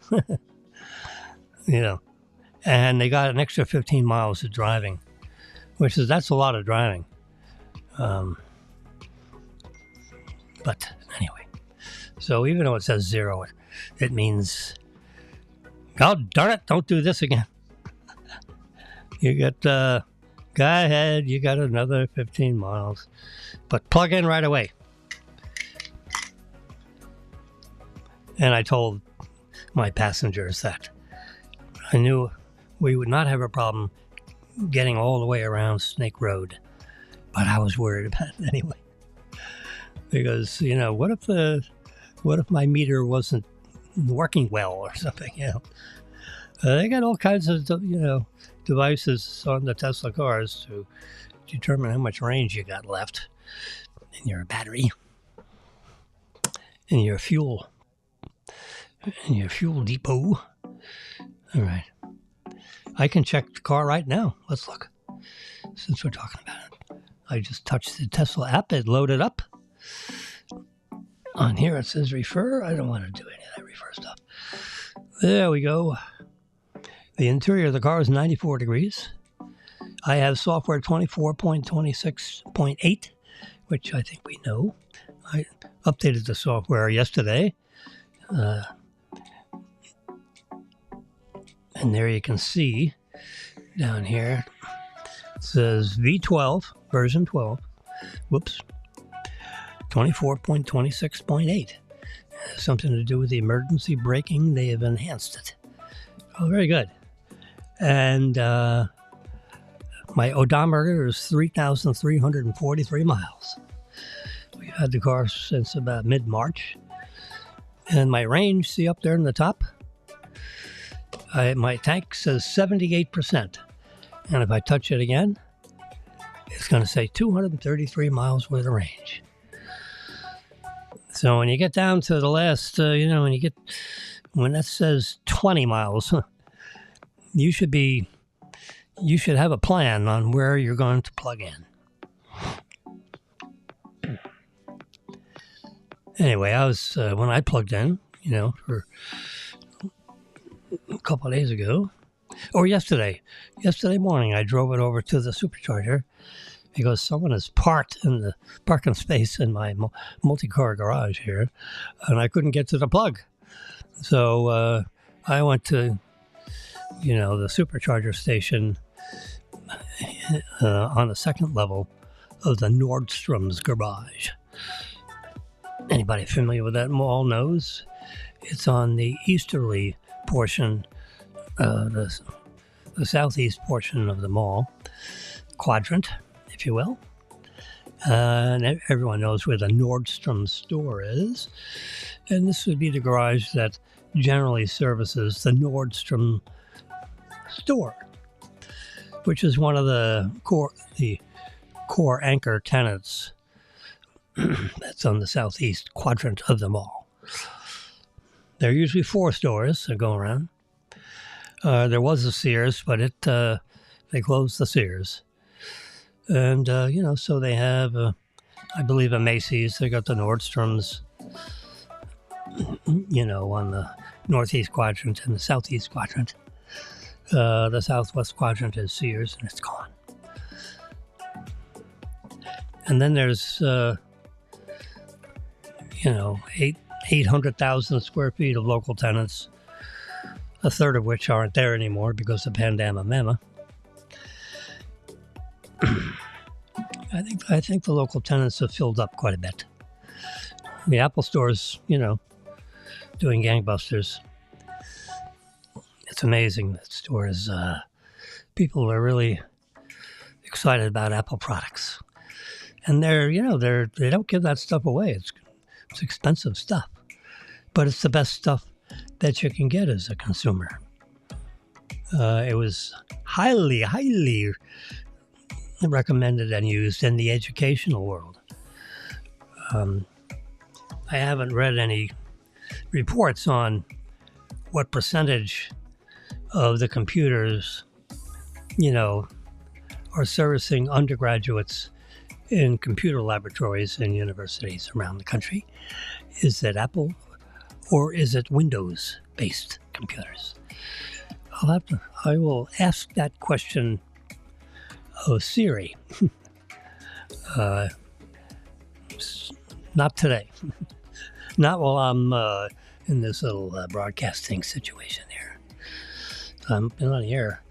And they got an extra 15 miles of driving, that's a lot of driving. But anyway, so even though it says 0, it means, God darn it, don't do this again. You get, go ahead, you got another 15 miles, but plug in right away. And I told my passengers that I knew we would not have a problem getting all the way around Snake Road, but I was worried about it anyway. Because, what if my meter wasn't working well or something, They got all kinds of, devices on the Tesla cars to determine how much range you got left in your battery, in your fuel depot. All right. I can check the car right now. Let's look, since we're talking about it. I just touched the Tesla app. It loaded up. On here it says refer. I don't want to do any of that refer stuff. There we go. The interior of the car is 94 degrees. I have software 24.26.8, which I think we know. I updated the software yesterday. And there you can see down here, it says V12, version 12. Whoops. 24.26.8. Something to do with the emergency braking. They have enhanced it. Oh, very good. And my odometer is 3,343 miles. We've had the car since about mid-March. And my range, see up there in the top? My tank says 78%. And if I touch it again, it's going to say 233 miles worth of range. So when you get down to the last, when that says 20 miles, you should have a plan on where you're going to plug in. Anyway, I was, when I plugged in, for a couple of days ago, or yesterday morning, I drove it over to the supercharger because someone has parked in the parking space in my multi-car garage here, and I couldn't get to the plug. So I went to, the supercharger station on the second level of the Nordstrom's garage. Anybody familiar with that mall knows it's on the easterly portion the southeast portion of the mall, quadrant, if you will. And everyone knows where the Nordstrom store is. And this would be the garage that generally services the Nordstrom store, which is one of the core anchor tenants that's on the southeast quadrant of the mall. There are usually 4 stores that go around. There was a Sears, but they closed the Sears. And, so they have, I believe, a Macy's. They got the Nordstroms, on the northeast quadrant and the southeast quadrant. The southwest quadrant is Sears, and it's gone. And then there's, 800,000 square feet of local tenants, a third of which aren't there anymore because of Pandama. I think the local tenants have filled up quite a bit. The Apple Store's, doing gangbusters. It's amazing. That store is, people are really excited about Apple products. And they don't give that stuff away. It's expensive stuff, but it's the best stuff that you can get as a consumer. It was highly, highly recommended and used in the educational world. I haven't read any reports on what percentage of the computers, are servicing undergraduates in computer laboratories in universities around the country. Is it Apple or is it Windows-based computers? I will ask that question of Siri. Not today. Not while I'm in this little broadcasting situation here. I've been on the air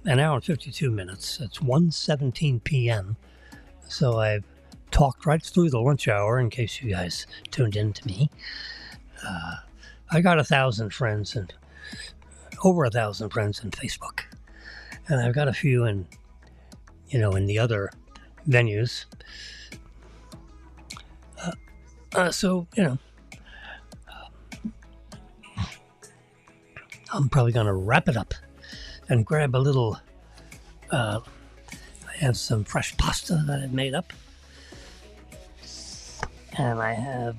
an hour and 52 minutes. It's 1:17 p.m. So I've talked right through the lunch hour in case you guys tuned in to me. I got 1,000 friends and over 1,000 friends in Facebook. And I've got a few in the other venues. I'm probably going to wrap it up and grab a little, I have some fresh pasta that I've made up. And I have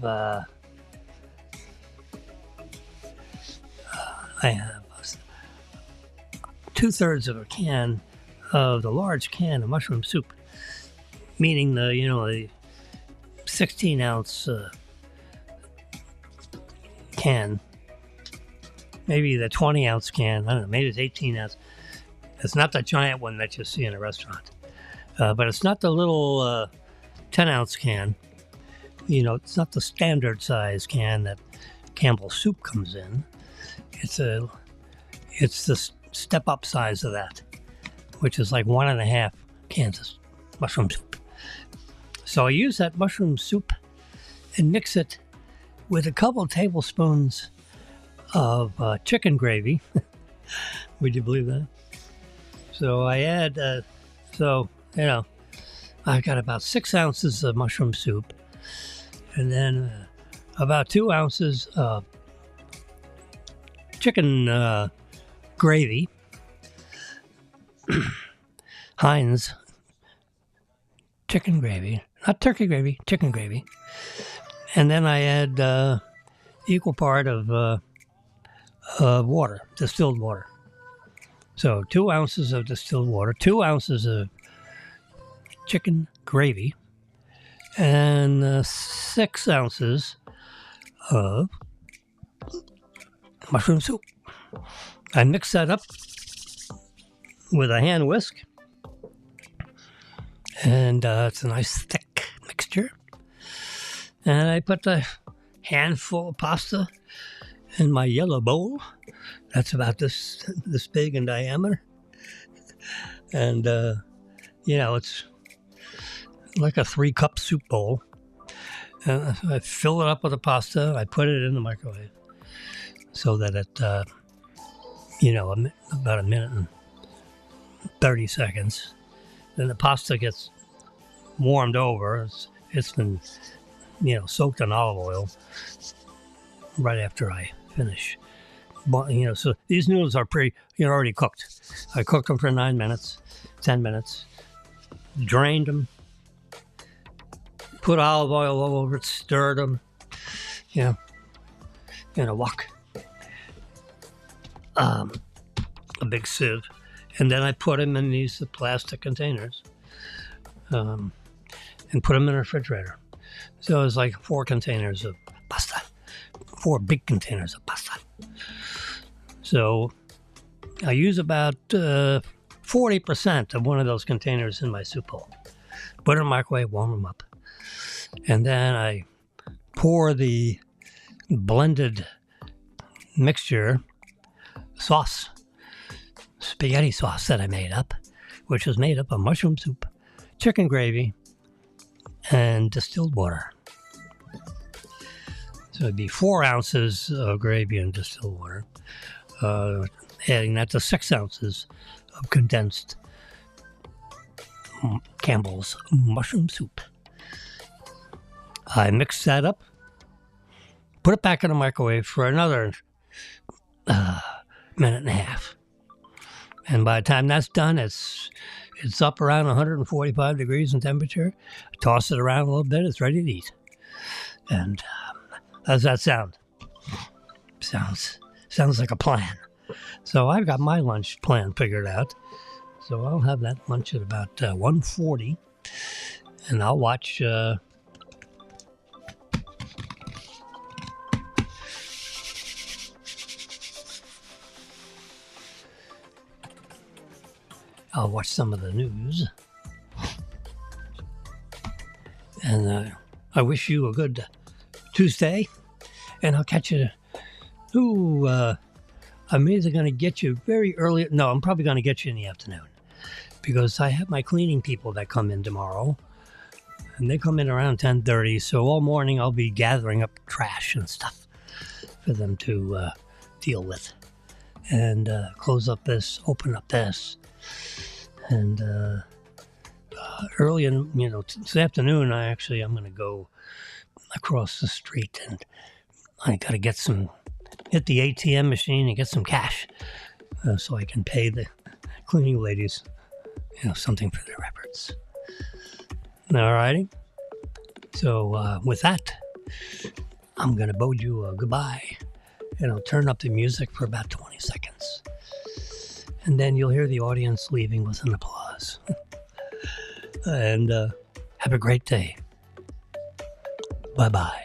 2/3 of a can of the large can of mushroom soup, meaning the 16-ounce can, maybe the 20-ounce can. I don't know, maybe it's 18-ounce. It's not the giant one that you see in a restaurant, but it's not the little 10-ounce can. It's not the standard size can that Campbell's soup comes in. It's the step-up size of that, which is like 1.5 cans of mushroom soup. So I use that mushroom soup and mix it with a couple tablespoons of chicken gravy. Would you believe that? So I add, I got about 6 ounces of mushroom soup, and then about 2 ounces of chicken gravy, Heinz chicken gravy, not turkey gravy, chicken gravy. And then I add equal part of water, distilled water. So 2 ounces of distilled water, 2 ounces of chicken gravy, and 6 ounces of mushroom soup. I mix that up with a hand whisk, and it's a nice thick mixture. And I put a handful of pasta in my yellow bowl. That's about this big in diameter. And, it's like a 3-cup soup bowl. And I fill it up with the pasta. I put it in the microwave so that it, about a minute and 30 seconds. Then the pasta gets warmed over. It's been, soaked in olive oil right after I finish. But, so these noodles are already cooked. I cooked them for 9 minutes, 10 minutes, drained them, put olive oil all over it, stirred them, in a wok, a big sieve. And then I put them in these plastic containers and put them in the refrigerator. So it was like 4 containers of pasta, 4 big containers of pasta. So I use about 40% of one of those containers in my soup bowl. Put it in the microwave, warm them up. And then I pour the blended mixture sauce, spaghetti sauce that I made up, which is made up of mushroom soup, chicken gravy, and distilled water. So it'd be 4 ounces of gravy and distilled water. Adding that to 6 ounces of condensed Campbell's mushroom soup. I mix that up, put it back in the microwave for another minute and a half. And by the time that's done, it's up around 145 degrees in temperature. Toss it around a little bit, it's ready to eat. And how does that sound? Sounds like a plan. So I've got my lunch plan figured out. So I'll have that lunch at about 1:40, and I'll watch some of the news. And I wish you a good Tuesday, and I'll catch you. I'm either going to get you very early. No, I'm probably going to get you in the afternoon, because I have my cleaning people that come in tomorrow, and they come in around 10:30. So all morning I'll be gathering up trash and stuff for them to deal with, and close up this, open up this, and early in this afternoon I'm going to go across the street, and I got to hit the ATM machine and get some cash so I can pay the cleaning ladies, something for their efforts. All righty. So with that, I'm going to bode you a goodbye, and I'll turn up the music for about 20 seconds. And then you'll hear the audience leaving with an applause. And have a great day. Bye-bye.